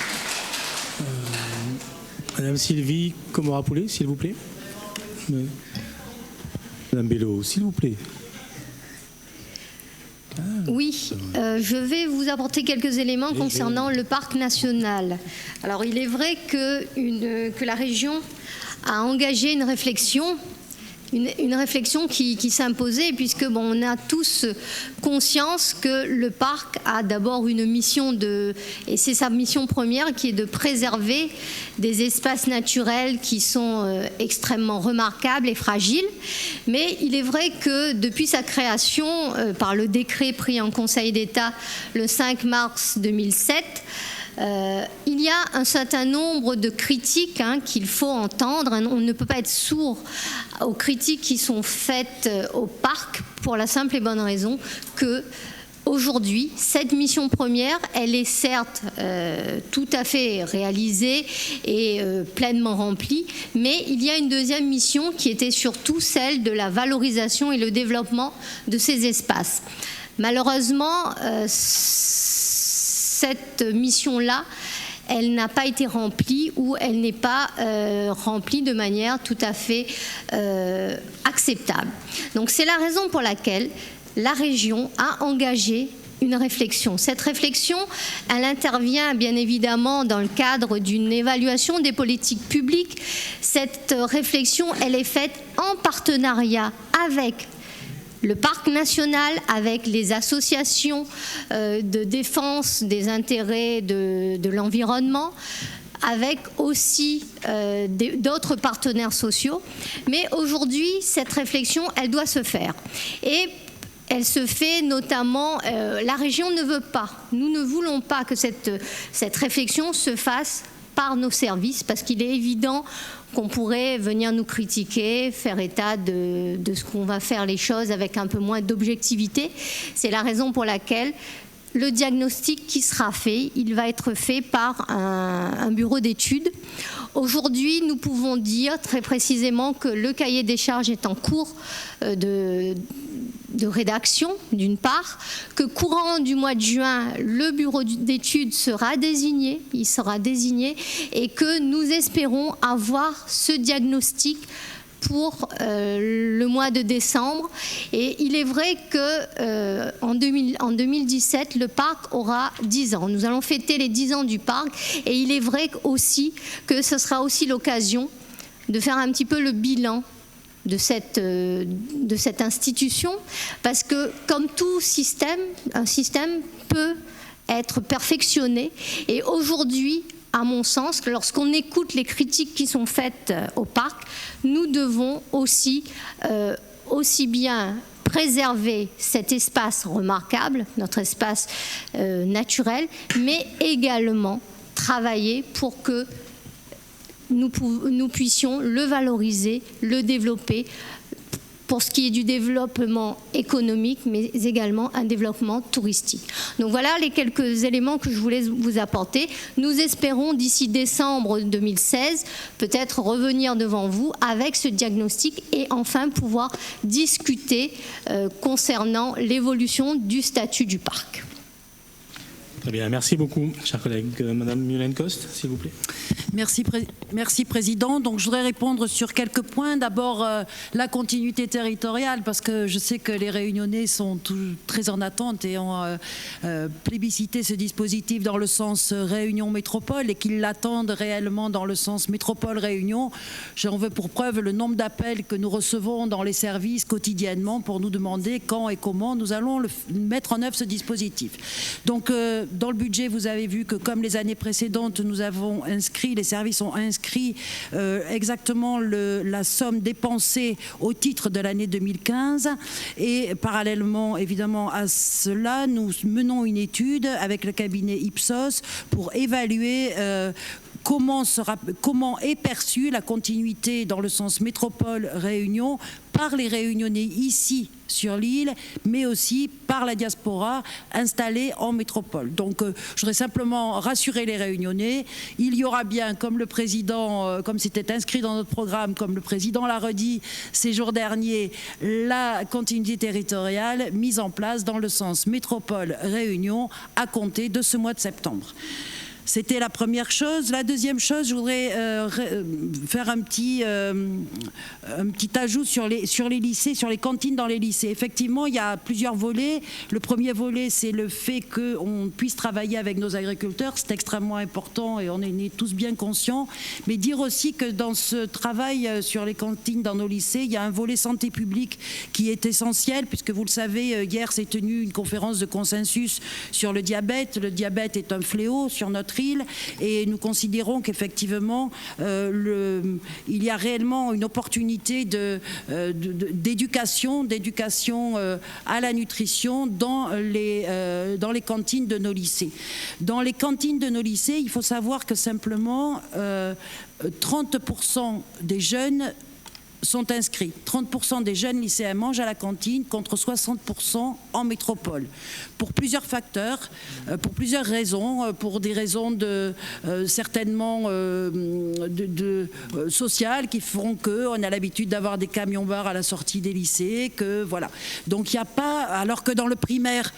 Madame Sylvie Komora-Poulet, s'il vous plaît. Madame Bello, s'il vous plaît. Oui, je vais vous apporter quelques éléments concernant le parc national. Alors, il est vrai que la région a engagé une réflexion une réflexion qui s'imposait, puisque on a tous conscience que le parc a d'abord une mission et c'est sa mission première qui est de préserver des espaces naturels qui sont extrêmement remarquables et fragiles. Mais il est vrai que depuis sa création par le décret pris en Conseil d'État le 5 mars 2007, il y a un certain nombre de critiques qu'il faut entendre. On ne peut pas être sourd aux critiques qui sont faites au parc pour la simple et bonne raison que aujourd'hui, cette mission première, elle est certes tout à fait réalisée et pleinement remplie, mais il y a une deuxième mission qui était surtout celle de la valorisation et le développement de ces espaces. Malheureusement, cette mission-là, elle n'a pas été remplie ou elle n'est pas remplie de manière tout à fait acceptable. Donc c'est la raison pour laquelle la région a engagé une réflexion. Cette réflexion, elle intervient bien évidemment dans le cadre d'une évaluation des politiques publiques. Cette réflexion, elle est faite en partenariat avec le parc national, avec les associations de défense des intérêts de l'environnement, avec aussi d'autres partenaires sociaux. Mais aujourd'hui, cette réflexion, elle doit se faire. Et elle se fait notamment, la région ne veut pas, nous ne voulons pas que cette réflexion se fasse par nos services, parce qu'il est évident qu'on pourrait venir nous critiquer, faire état de ce qu'on va faire les choses avec un peu moins d'objectivité. C'est la raison pour laquelle le diagnostic qui sera fait, il va être fait par un bureau d'études. Aujourd'hui, nous pouvons dire très précisément que le cahier des charges est en cours de rédaction, d'une part, que courant du mois de juin, le bureau d'études sera désigné, et que nous espérons avoir ce diagnostic pour le mois de décembre. Et il est vrai que en 2017, le parc aura 10 ans. Nous allons fêter les 10 ans du parc, et il est vrai aussi que ce sera aussi l'occasion de faire un petit peu le bilan de cette institution, parce que comme tout système, un système peut être perfectionné, et aujourd'hui, à mon sens, lorsqu'on écoute les critiques qui sont faites au parc, nous devons aussi bien préserver cet espace remarquable, notre espace naturel, mais également travailler pour que nous puissions le valoriser, le développer, pour ce qui est du développement économique, mais également un développement touristique. Donc voilà les quelques éléments que je voulais vous apporter. Nous espérons d'ici décembre 2016 peut-être revenir devant vous avec ce diagnostic et enfin pouvoir discuter concernant l'évolution du statut du parc. Très bien, merci beaucoup, chers collègues. Madame Mullen-Coste, s'il vous plaît. Merci Président. Donc je voudrais répondre sur quelques points. D'abord la continuité territoriale, parce que je sais que les Réunionnais sont très en attente et ont plébiscité ce dispositif dans le sens Réunion Métropole et qu'ils l'attendent réellement dans le sens Métropole Réunion. J'en veux pour preuve le nombre d'appels que nous recevons dans les services quotidiennement pour nous demander quand et comment nous allons mettre en œuvre ce dispositif. Donc dans le budget, vous avez vu que comme les années précédentes, nous avons inscrit, les services ont inscrit exactement la somme dépensée au titre de l'année 2015. Et parallèlement, évidemment, à cela, nous menons une étude avec le cabinet Ipsos pour évaluer comment est perçue la continuité dans le sens métropole-Réunion par les Réunionnais ici sur l'île, mais aussi par la diaspora installée en métropole. Donc je voudrais simplement rassurer les Réunionnais. Il y aura bien, comme le président, comme c'était inscrit dans notre programme, comme le président l'a redit ces jours derniers, la continuité territoriale mise en place dans le sens métropole-Réunion à compter de ce mois de septembre. C'était la première chose. La deuxième chose, je voudrais faire un petit ajout sur les lycées, sur les cantines dans les lycées. Effectivement, il y a plusieurs volets. Le premier volet, c'est le fait qu'on puisse travailler avec nos agriculteurs. C'est extrêmement important et on est tous bien conscients. Mais dire aussi que dans ce travail sur les cantines dans nos lycées, il y a un volet santé publique qui est essentiel, puisque vous le savez, hier s'est tenue une conférence de consensus sur le diabète. Le diabète est un fléau sur notre île et nous considérons qu'effectivement il y a réellement une opportunité d'éducation à la nutrition dans les cantines de nos lycées. Dans les cantines de nos lycées, il faut savoir que simplement 30% des jeunes sont inscrits. 30% des jeunes lycéens mangent à la cantine contre 60% en métropole. Pour plusieurs facteurs, pour plusieurs raisons, pour des raisons certainement sociales qui font qu'on a l'habitude d'avoir des camions-bars à la sortie des lycées, que voilà. Donc il n'y a pas, alors que dans le primaire,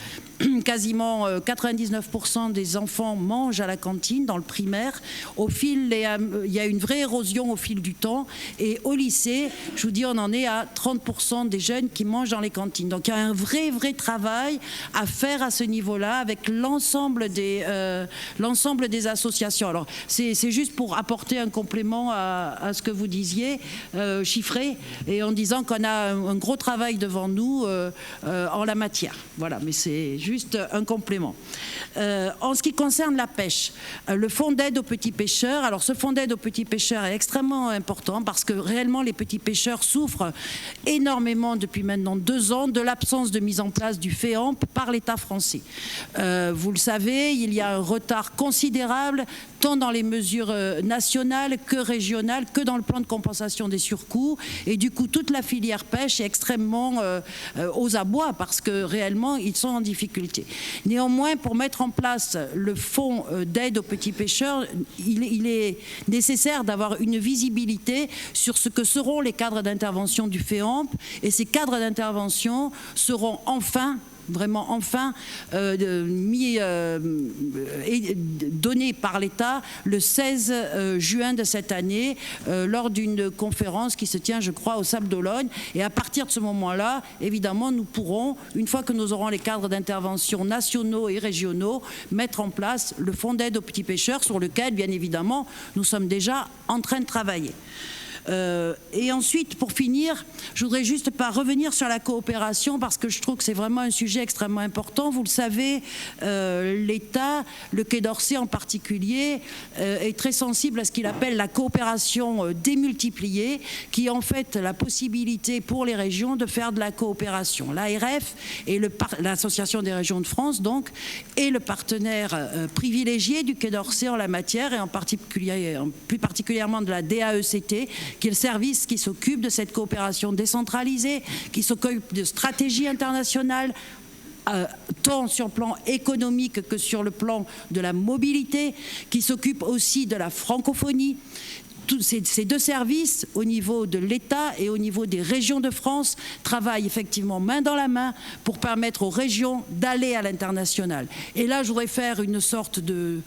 quasiment 99% des enfants mangent à la cantine dans le primaire. Il y a une vraie érosion au fil du temps et au lycée, je vous dis, on en est à 30% des jeunes qui mangent dans les cantines. Donc il y a un vrai travail à faire à ce niveau-là avec l'ensemble des associations. Alors c'est juste pour apporter un complément à ce que vous disiez, chiffré, et en disant qu'on a un gros travail devant nous en la matière. Voilà, mais c'est juste un complément. En ce qui concerne la pêche, le fonds d'aide aux petits pêcheurs, alors ce fonds d'aide aux petits pêcheurs est extrêmement important parce que réellement les petits pêcheurs souffrent énormément depuis maintenant 2 ans de l'absence de mise en place du FEAMP par l'État français. Vous le savez, il y a un retard considérable tant dans les mesures nationales que régionales que dans le plan de compensation des surcoûts et du coup toute la filière pêche est extrêmement aux abois parce que réellement ils sont en difficulté. Néanmoins, pour mettre en place le fonds d'aide aux petits pêcheurs, il est nécessaire d'avoir une visibilité sur ce que seront les cadres d'intervention du FEAMP et ces cadres d'intervention seront vraiment donné par l'État le 16 juin de cette année lors d'une conférence qui se tient, je crois, au Sable d'Olonne. Et à partir de ce moment-là, évidemment, nous pourrons, une fois que nous aurons les cadres d'intervention nationaux et régionaux, mettre en place le fonds d'aide aux petits pêcheurs sur lequel, bien évidemment, nous sommes déjà en train de travailler. Et ensuite, pour finir, je voudrais juste pas revenir sur la coopération parce que je trouve que c'est vraiment un sujet extrêmement important. Vous le savez, l'État, le Quai d'Orsay en particulier, est très sensible à ce qu'il appelle la coopération démultipliée, qui est en fait la possibilité pour les régions de faire de la coopération. L'ARF et l'Association des régions de France, donc, est le partenaire privilégié du Quai d'Orsay en la matière et plus particulièrement de la DAECT, qui est le service qui s'occupe de cette coopération décentralisée, qui s'occupe de stratégie internationale, tant sur le plan économique que sur le plan de la mobilité, qui s'occupe aussi de la francophonie. Ces 2 services, au niveau de l'État et au niveau des régions de France, travaillent effectivement main dans la main pour permettre aux régions d'aller à l'international. Et là, je voudrais faire une sorte de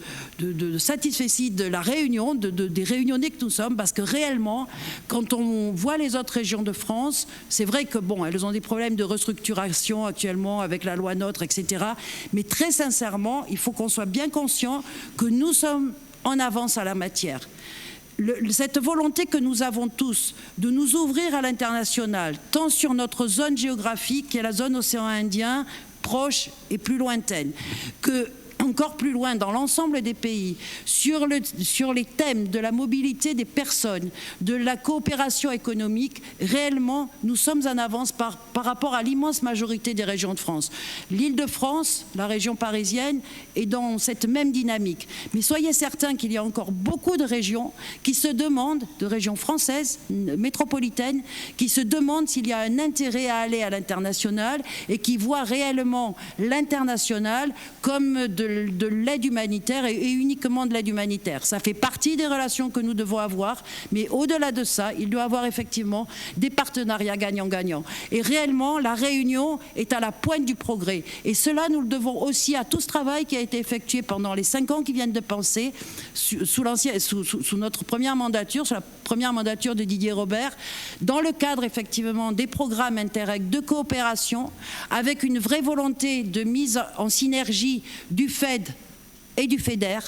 satisfecit de la Réunion, des Réunionnais que nous sommes, parce que réellement, quand on voit les autres régions de France, c'est vrai que, bon, elles ont des problèmes de restructuration actuellement avec la loi NOTRe, etc. Mais très sincèrement, il faut qu'on soit bien conscient que nous sommes en avance à la matière. Cette volonté que nous avons tous de nous ouvrir à l'international, tant sur notre zone géographique, qui est la zone océan Indien, proche et plus lointaine, que encore plus loin dans l'ensemble des pays, sur les thèmes de la mobilité des personnes, de la coopération économique, réellement, nous sommes en avance par rapport à l'immense majorité des régions de France. L'Île-de-France, la région parisienne, est dans cette même dynamique. Mais soyez certains qu'il y a encore beaucoup de régions qui se demandent, de régions françaises, métropolitaines, qui se demandent s'il y a un intérêt à aller à l'international et qui voient réellement l'international comme de de l'aide humanitaire et uniquement de l'aide humanitaire. Ça fait partie des relations que nous devons avoir, mais au-delà de ça, il doit y avoir effectivement des partenariats gagnant-gagnant. Et réellement, la Réunion est à la pointe du progrès. Et cela, nous le devons aussi à tout ce travail qui a été effectué pendant les 5 ans qui viennent de passer, sous notre première mandature, sous la première mandature de Didier Robert, dans le cadre effectivement des programmes Interreg de coopération, avec une vraie volonté de mise en synergie du FED et du FEDER,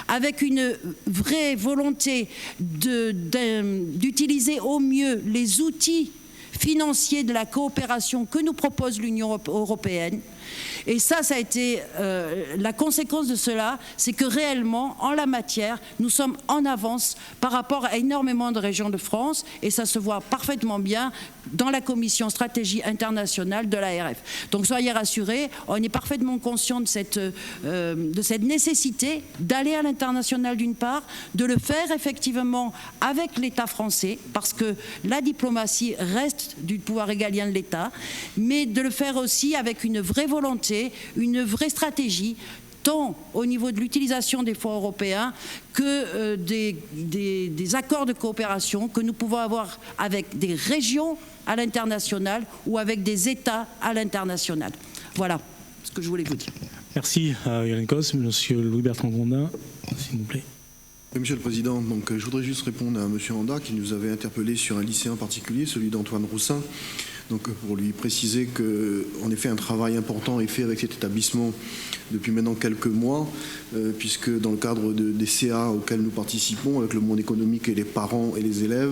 avec une vraie volonté d'utiliser au mieux les outils financiers de la coopération que nous propose l'Union européenne. Et ça a été la conséquence de cela, c'est que réellement, en la matière, nous sommes en avance par rapport à énormément de régions de France, et ça se voit parfaitement bien dans la commission stratégie internationale de l'ARF. Donc soyez rassurés, on est parfaitement conscient de cette nécessité d'aller à l'international d'une part, de le faire effectivement avec l'État français, parce que la diplomatie reste du pouvoir régalien de l'État, mais de le faire aussi avec une vraie volonté, une vraie stratégie, tant au niveau de l'utilisation des fonds européens que des accords de coopération que nous pouvons avoir avec des régions à l'international ou avec des États à l'international. Voilà ce que je voulais vous dire. Merci à Yolande Cos. Monsieur Louis-Bertrand Grondin, s'il vous plaît. Oui, Monsieur le Président, donc, je voudrais juste répondre à Monsieur Anda qui nous avait interpellé sur un lycée en particulier, celui d'Antoine Roussin. Donc, pour lui préciser qu'en effet un travail important est fait avec cet établissement depuis maintenant quelques mois, puisque dans le cadre des CA auxquels nous participons, avec le monde économique et les parents et les élèves,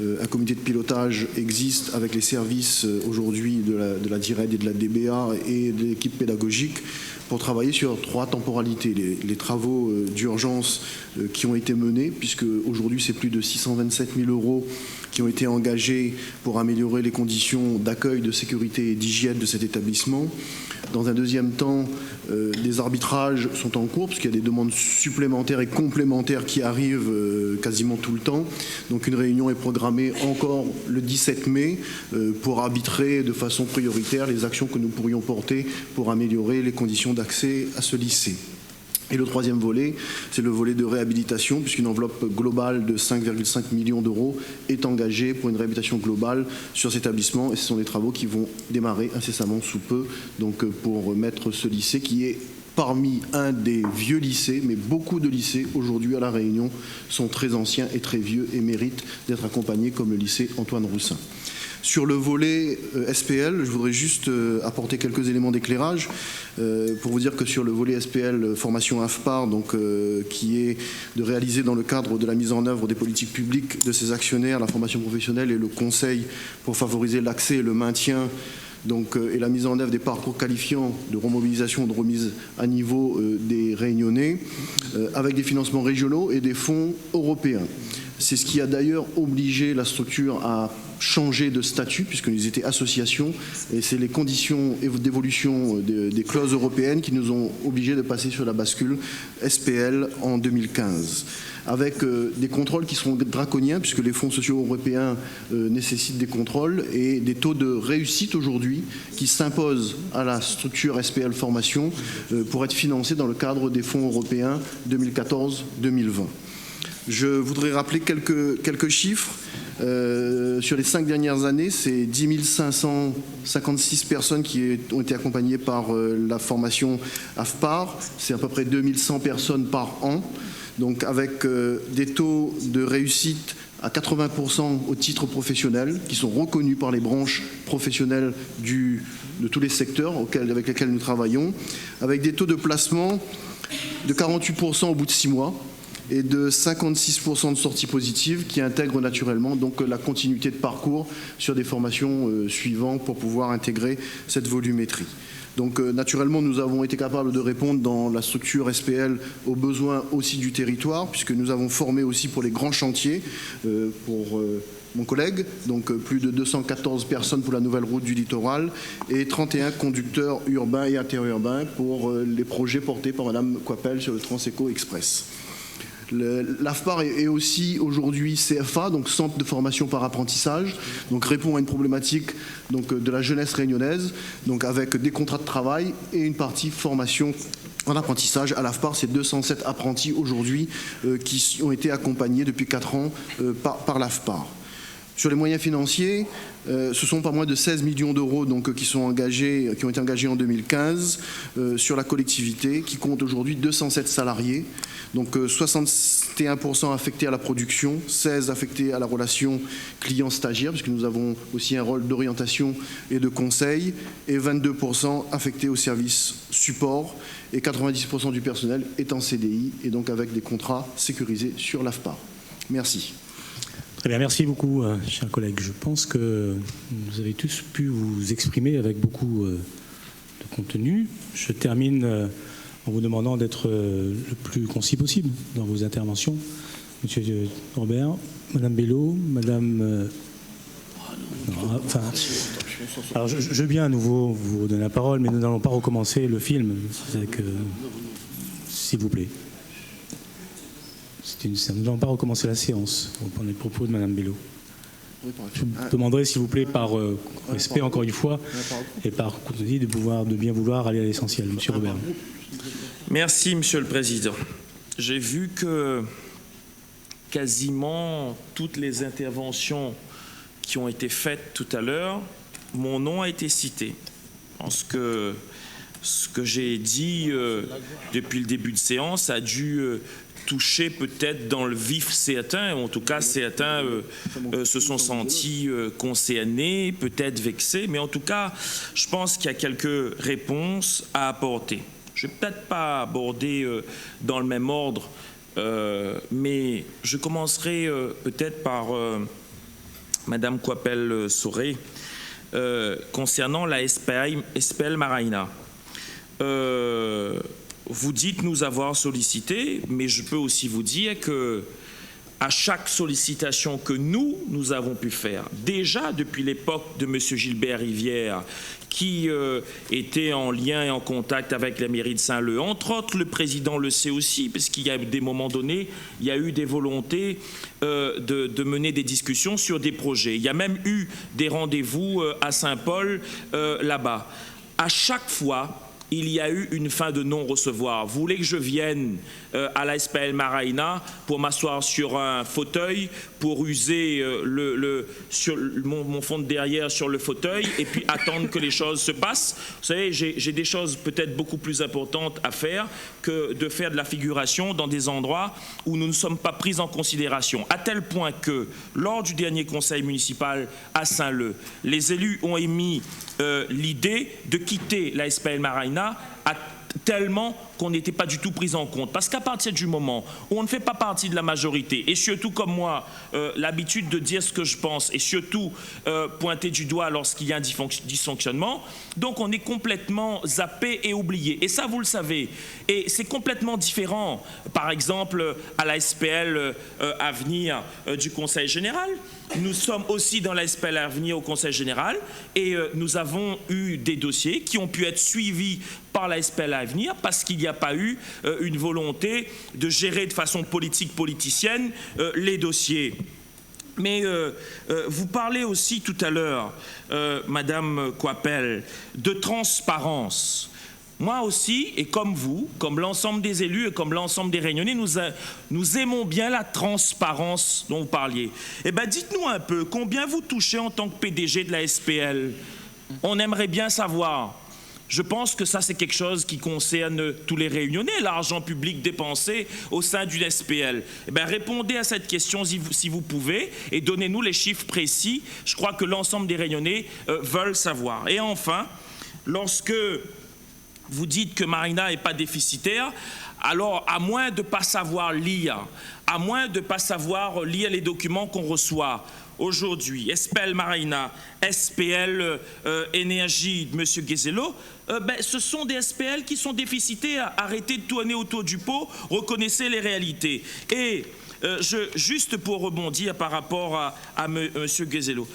un comité de pilotage existe avec les services aujourd'hui de la DIRED et de la DBA et de l'équipe pédagogique pour travailler sur 3 temporalités. Les travaux d'urgence qui ont été menés, puisque aujourd'hui c'est plus de 627 000 € qui ont été engagés pour améliorer les conditions d'accueil, de sécurité et d'hygiène de cet établissement. Dans un deuxième temps, des arbitrages sont en cours, parce qu'il y a des demandes supplémentaires et complémentaires qui arrivent quasiment tout le temps. Donc une réunion est programmée encore le 17 mai pour arbitrer de façon prioritaire les actions que nous pourrions porter pour améliorer les conditions d'accès à ce lycée. Et le troisième volet, c'est le volet de réhabilitation, puisqu'une enveloppe globale de 5,5 millions d'euros est engagée pour une réhabilitation globale sur cet établissement. Et ce sont des travaux qui vont démarrer incessamment sous peu, donc pour mettre ce lycée qui est parmi un des vieux lycées, mais beaucoup de lycées aujourd'hui à La Réunion sont très anciens et très vieux et méritent d'être accompagnés comme le lycée Antoine Roussin. Sur le volet SPL, je voudrais juste apporter quelques éléments d'éclairage pour vous dire que sur le volet SPL formation AFPAR, donc, qui est de réaliser dans le cadre de la mise en œuvre des politiques publiques de ses actionnaires, la formation professionnelle et le conseil pour favoriser l'accès et le maintien et la mise en œuvre des parcours qualifiants de remobilisation, de remise à niveau des Réunionnais, avec des financements régionaux et des fonds européens. C'est ce qui a d'ailleurs obligé la structure à changer de statut, puisqu'ils étaient associations, et c'est les conditions d'évolution des clauses européennes qui nous ont obligés de passer sur la bascule SPL en 2015. Avec des contrôles qui seront draconiens, puisque les fonds sociaux européens nécessitent des contrôles, et des taux de réussite aujourd'hui qui s'imposent à la structure SPL Formation pour être financés dans le cadre des fonds européens 2014-2020. Je voudrais rappeler quelques chiffres. Sur les 5 dernières années, c'est 10 556 personnes qui ont été accompagnées par la formation AFPAR. C'est à peu près 2100 personnes par an. Donc avec des taux de réussite à 80% au titre professionnel, qui sont reconnus par les branches professionnelles de tous les secteurs avec lesquels nous travaillons, avec des taux de placement de 48% au bout de 6 mois, et de 56% de sorties positives qui intègrent naturellement donc la continuité de parcours sur des formations suivantes pour pouvoir intégrer cette volumétrie. Donc naturellement, nous avons été capables de répondre dans la structure SPL aux besoins aussi du territoire, puisque nous avons formé aussi pour les grands chantiers, pour mon collègue, donc plus de 214 personnes pour la nouvelle route du littoral et 31 conducteurs urbains et interurbains pour les projets portés par Madame Coipel sur le Transeco Express. L'AFPAR est aussi aujourd'hui CFA, donc Centre de formation par apprentissage, donc répond à une problématique donc, de la jeunesse réunionnaise, donc avec des contrats de travail et une partie formation en apprentissage. À l'AFPAR, c'est 207 apprentis aujourd'hui qui ont été accompagnés depuis 4 ans par l'AFPAR. Sur les moyens financiers, ce sont pas moins de 16 millions d'euros qui ont été engagés en 2015 sur la collectivité, qui compte aujourd'hui 207 salariés. Donc 61% affectés à la production, 16% affectés à la relation client-stagiaire, puisque nous avons aussi un rôle d'orientation et de conseil, et 22% affectés au service support, et 90% du personnel est en CDI, et donc avec des contrats sécurisés sur l'AFPAR. Merci. Très bien, merci beaucoup, chers collègues. Je pense que vous avez tous pu vous exprimer avec beaucoup de contenu. Je termine en vous demandant d'être le plus concis possible dans vos interventions. Monsieur Robert, Madame Bello, Madame... alors je veux bien à nouveau vous donner la parole, mais nous n'allons pas recommencer le film. S'il vous plaît. Nous n'allons pas recommencer la séance. Vous prenez le propos de Madame Bello. Je vous demanderai, s'il vous plaît, par respect encore une fois, et par courtoisie, de bien vouloir aller à l'essentiel. Monsieur Robert. Merci, Monsieur le Président. J'ai vu que quasiment toutes les interventions qui ont été faites tout à l'heure, mon nom a été cité. Parce que ce que j'ai dit depuis le début de séance a dû toucher peut-être dans le vif certains, ou en tout cas certains se sont sentis concernés, peut-être vexés, mais en tout cas, je pense qu'il y a quelques réponses à apporter. Je ne vais peut-être pas aborder dans le même ordre, mais je commencerai peut-être par Madame Coppel-Soré concernant la SPL Maraina. Vous dites nous avoir sollicité, mais je peux aussi vous dire que à chaque sollicitation que nous avons pu faire, déjà depuis l'époque de M. Gilbert Rivière, qui était en lien et en contact avec la mairie de Saint-Leu, entre autres le président le sait aussi, parce qu'il y a des moments donnés, il y a eu des volontés de mener des discussions sur des projets. Il y a même eu des rendez-vous à Saint-Paul là-bas. À chaque fois, il y a eu une fin de non-recevoir. Vous voulez que je vienne à la SPL Maraina pour m'asseoir sur un fauteuil, pour user mon fond de derrière sur le fauteuil et puis attendre que les choses se passent? Vous savez, j'ai des choses peut-être beaucoup plus importantes à faire que de faire de la figuration dans des endroits où nous ne sommes pas pris en considération. À tel point que, lors du dernier conseil municipal à Saint-Leu, les élus ont émis l'idée de quitter la SPL Maraina tellement qu'on n'était pas du tout pris en compte. Parce qu'à partir du moment où on ne fait pas partie de la majorité, et surtout comme moi, l'habitude de dire ce que je pense, et surtout pointer du doigt lorsqu'il y a un dysfonctionnement, donc on est complètement zappé et oublié. Et ça, vous le savez. Et c'est complètement différent, par exemple, à la SPL Avenir du Conseil Général. Nous sommes aussi dans la SPL Avenir au Conseil Général, et nous avons eu des dossiers qui ont pu être suivis par la SPL Avenir parce qu'il n'y a pas eu une volonté de gérer de façon politicienne les dossiers. Mais vous parlez aussi tout à l'heure, Madame Coppel, de transparence. Moi aussi, et comme vous, comme l'ensemble des élus et comme l'ensemble des Réunionnais, nous aimons bien la transparence dont vous parliez. Eh bien, dites-nous un peu, combien vous touchez en tant que PDG de la SPL? On aimerait bien savoir. Je pense que ça, c'est quelque chose qui concerne tous les Réunionnais, l'argent public dépensé au sein d'une SPL. Eh bien, répondez à cette question si vous pouvez et donnez-nous les chiffres précis. Je crois que l'ensemble des Réunionnais veulent savoir. Et enfin, lorsque vous dites que Marina n'est pas déficitaire, alors à moins de ne pas savoir lire, à moins de ne pas savoir lire les documents qu'on reçoit, aujourd'hui, SPL Marina, SPL Énergie de M. Guézello, ce sont des SPL qui sont déficitaires. Arrêtez de tourner autour du pot, reconnaissez les réalités. Et juste pour rebondir par rapport à M. Guézello,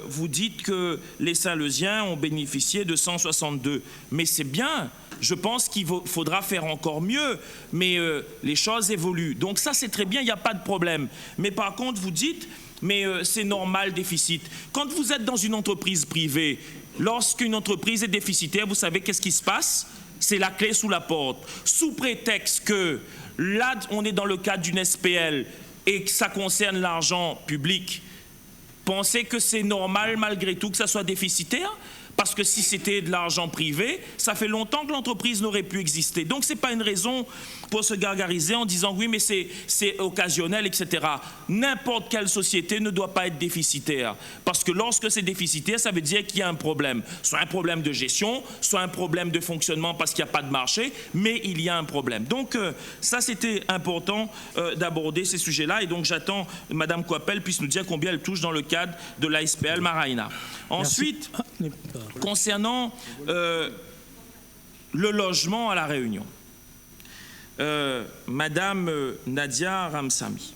vous dites que les Saint-Leusiens ont bénéficié de 162. Mais c'est bien, je pense qu'il faudra faire encore mieux, mais les choses évoluent. Donc ça, c'est très bien, il n'y a pas de problème. Mais par contre, vous dites... mais c'est normal, déficit. Quand vous êtes dans une entreprise privée, lorsqu'une entreprise est déficitaire, vous savez qu'est-ce qui se passe? c'est la clé sous la porte. Sous prétexte que là, on est dans le cadre d'une SPL et que ça concerne l'argent public, pensez que c'est normal malgré tout que ça soit déficitaire? Parce que si c'était de l'argent privé, ça fait longtemps que l'entreprise n'aurait pu exister. Donc, ce n'est pas une raison pour se gargariser en disant oui, mais c'est occasionnel, etc. N'importe quelle société ne doit pas être déficitaire. Parce que lorsque c'est déficitaire, ça veut dire qu'il y a un problème. Soit un problème de gestion, soit un problème de fonctionnement parce qu'il n'y a pas de marché, mais il y a un problème. Donc, ça, c'était important d'aborder ces sujets-là. Et donc, j'attends que Mme Coppel puisse nous dire combien elle touche dans le cadre de la SPL Maraina. Ensuite, concernant le logement à La Réunion, Madame Nadia Ramsamy,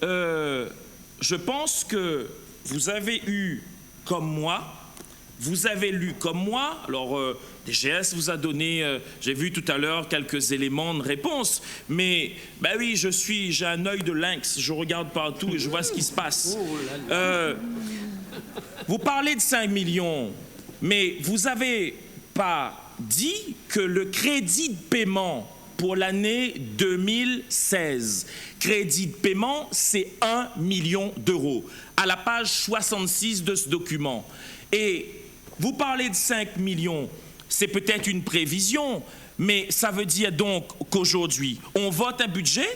je pense que vous avez eu comme moi, vous avez lu comme moi, alors DGS vous a donné, j'ai vu tout à l'heure quelques éléments de réponse, mais ben oui, j'ai un œil de lynx, je regarde partout et je vois ce qui se passe. Vous parlez de 5 millions, mais vous n'avez pas dit que le crédit de paiement pour l'année 2016, crédit de paiement, c'est 1 million d'euros, à la page 66 de ce document. Et vous parlez de 5 millions, c'est peut-être une prévision, mais ça veut dire donc qu'aujourd'hui, on vote un budget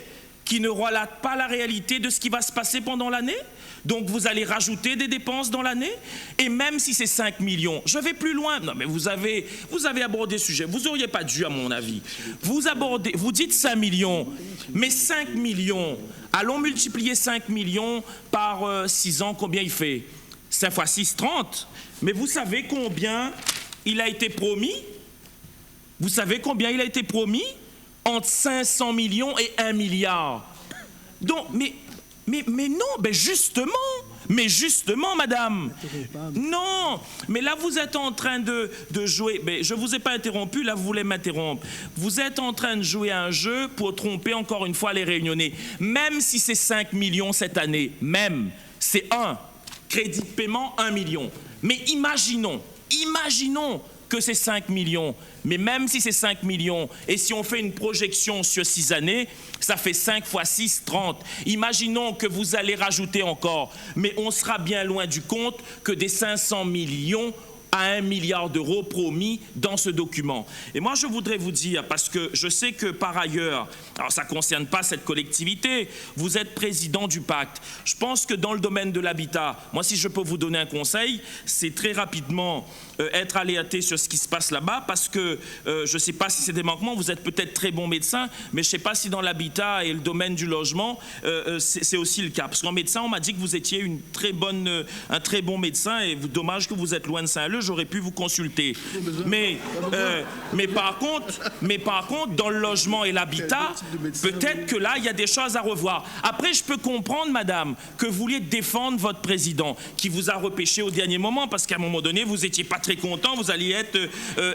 qui ne relate pas la réalité de ce qui va se passer pendant l'année. Donc vous allez rajouter des dépenses dans l'année, et même si c'est 5 millions, je vais plus loin. Non mais vous avez abordé ce sujet, vous n'auriez pas dû à mon avis. Vous dites 5 millions, mais 5 millions, allons multiplier 5 millions par 6 ans, combien il fait? 5 fois 6, 30. Mais vous savez combien il a été promis? Vous savez combien il a été promis? Entre 500 millions et 1 milliard. Donc, mais non, mais justement, madame, non, mais là vous êtes en train de jouer, mais je ne vous ai pas interrompu, là vous voulez m'interrompre, vous êtes en train de jouer à un jeu pour tromper encore une fois les Réunionnais, même si c'est 5 millions cette année, même, c'est crédit de paiement 1 million, mais imaginons que c'est 5 millions, mais même si c'est 5 millions, et si on fait une projection sur 6 années, ça fait 5 fois 6, 30. Imaginons que vous allez rajouter encore, mais on sera bien loin du compte que des 500 millions à 1 milliard d'euros promis dans ce document. Et moi, je voudrais vous dire, parce que je sais que par ailleurs, alors ça ne concerne pas cette collectivité, vous êtes président du pacte. Je pense que dans le domaine de l'habitat, moi, si je peux vous donner un conseil, c'est très rapidement être alerté sur ce qui se passe là-bas, parce que je ne sais pas si c'est des manquements, vous êtes peut-être très bon médecin, mais je ne sais pas si dans l'habitat et le domaine du logement, c'est aussi le cas. Parce qu'en médecin, on m'a dit que vous étiez un très bon médecin, et dommage que vous êtes loin de Saint-Leu, j'aurais pu vous consulter. Mais par contre, dans le logement et l'habitat, peut-être que là, il y a des choses à revoir. Après, je peux comprendre, madame, que vous vouliez défendre votre président, qui vous a repêché au dernier moment, parce qu'à un moment donné, vous n'étiez pas très content, vous alliez être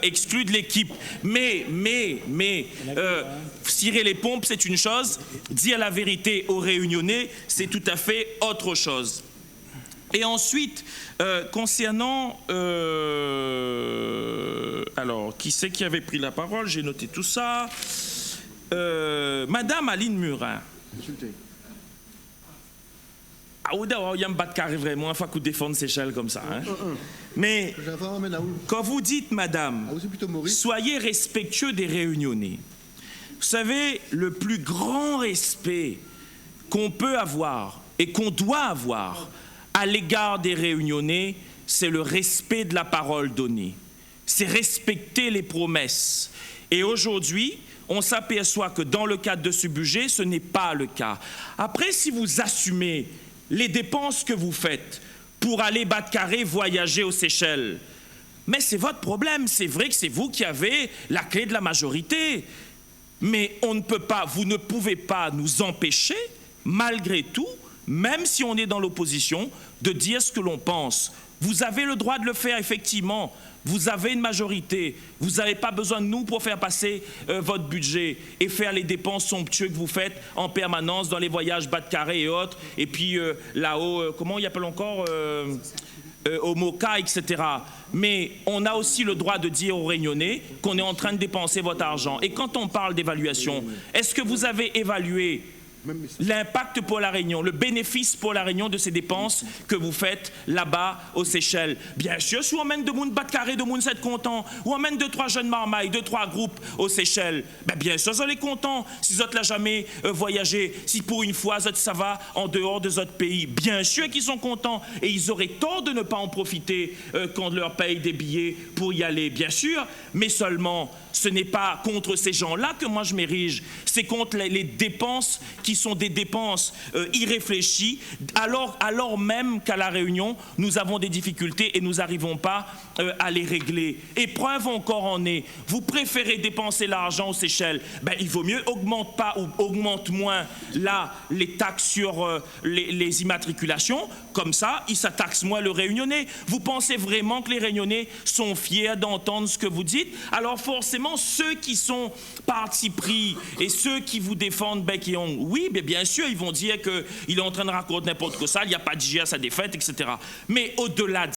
exclu de l'équipe. Mais cirer les pompes, c'est une chose. Dire la vérité aux Réunionnais, c'est tout à fait autre chose. Et ensuite, concernant... alors, qui c'est qui avait pris la parole? J'ai noté tout ça. Madame Aline Murin. Ah, il y a un bas de carré vraiment, il faut qu'on défende Seychelles comme ça. Hein. Mais quand vous dites, madame, soyez respectueux des Réunionnais. Vous savez, le plus grand respect qu'on peut avoir et qu'on doit avoir à l'égard des Réunionnais, c'est le respect de la parole donnée. C'est respecter les promesses. Et aujourd'hui, on s'aperçoit que dans le cadre de ce budget, ce n'est pas le cas. Après, si vous assumez les dépenses que vous faites pour aller bas de carré voyager aux Seychelles, mais c'est votre problème. C'est vrai que c'est vous qui avez la clé de la majorité. Mais on ne peut pas, vous ne pouvez pas nous empêcher, malgré tout, même si on est dans l'opposition, de dire ce que l'on pense. Vous avez le droit de le faire, effectivement. Vous avez une majorité. Vous n'avez pas besoin de nous pour faire passer votre budget et faire les dépenses somptueuses que vous faites en permanence dans les voyages bas de carré et autres. Et puis là-haut, comment il appelle encore au Moka, etc. Mais on a aussi le droit de dire aux Réunionnais qu'on est en train de dépenser votre argent. Et quand on parle d'évaluation, est-ce que vous avez évalué l'impact pour la Réunion, le bénéfice pour la Réunion de ces dépenses que vous faites là-bas aux Seychelles? Bien sûr, si on emmène de monde bas de carré, de monde c'est content, ou on emmène 2-3 jeunes marmailles, 2-3 groupes aux Seychelles, ben bien sûr, vous êtes contents. Si vous n'avez jamais voyagé, si pour une fois, ça va en dehors de votre pays, bien sûr qu'ils sont contents. Et ils auraient tort de ne pas en profiter quand on leur paye des billets pour y aller, bien sûr. Mais seulement, ce n'est pas contre ces gens-là que moi je m'érige, c'est contre les dépenses qui sont des dépenses irréfléchies, alors même qu'à La Réunion, nous avons des difficultés et nous n'arrivons pas à les régler. Et preuve encore en est, vous préférez dépenser l'argent aux Seychelles, ben, il vaut mieux augmente pas ou augmente moins là les taxes sur les immatriculations, comme ça, ils s'attaquent moins le Réunionnais. Vous pensez vraiment que les Réunionnais sont fiers d'entendre ce que vous dites? Alors forcément, ceux qui sont parti pris et ceux qui vous défendent bec et ongle, oui, mais bien sûr, ils vont dire qu'il est en train de raconter n'importe quoi, ça, il n'y a pas de GIA à sa défaite, etc. Mais au-delà de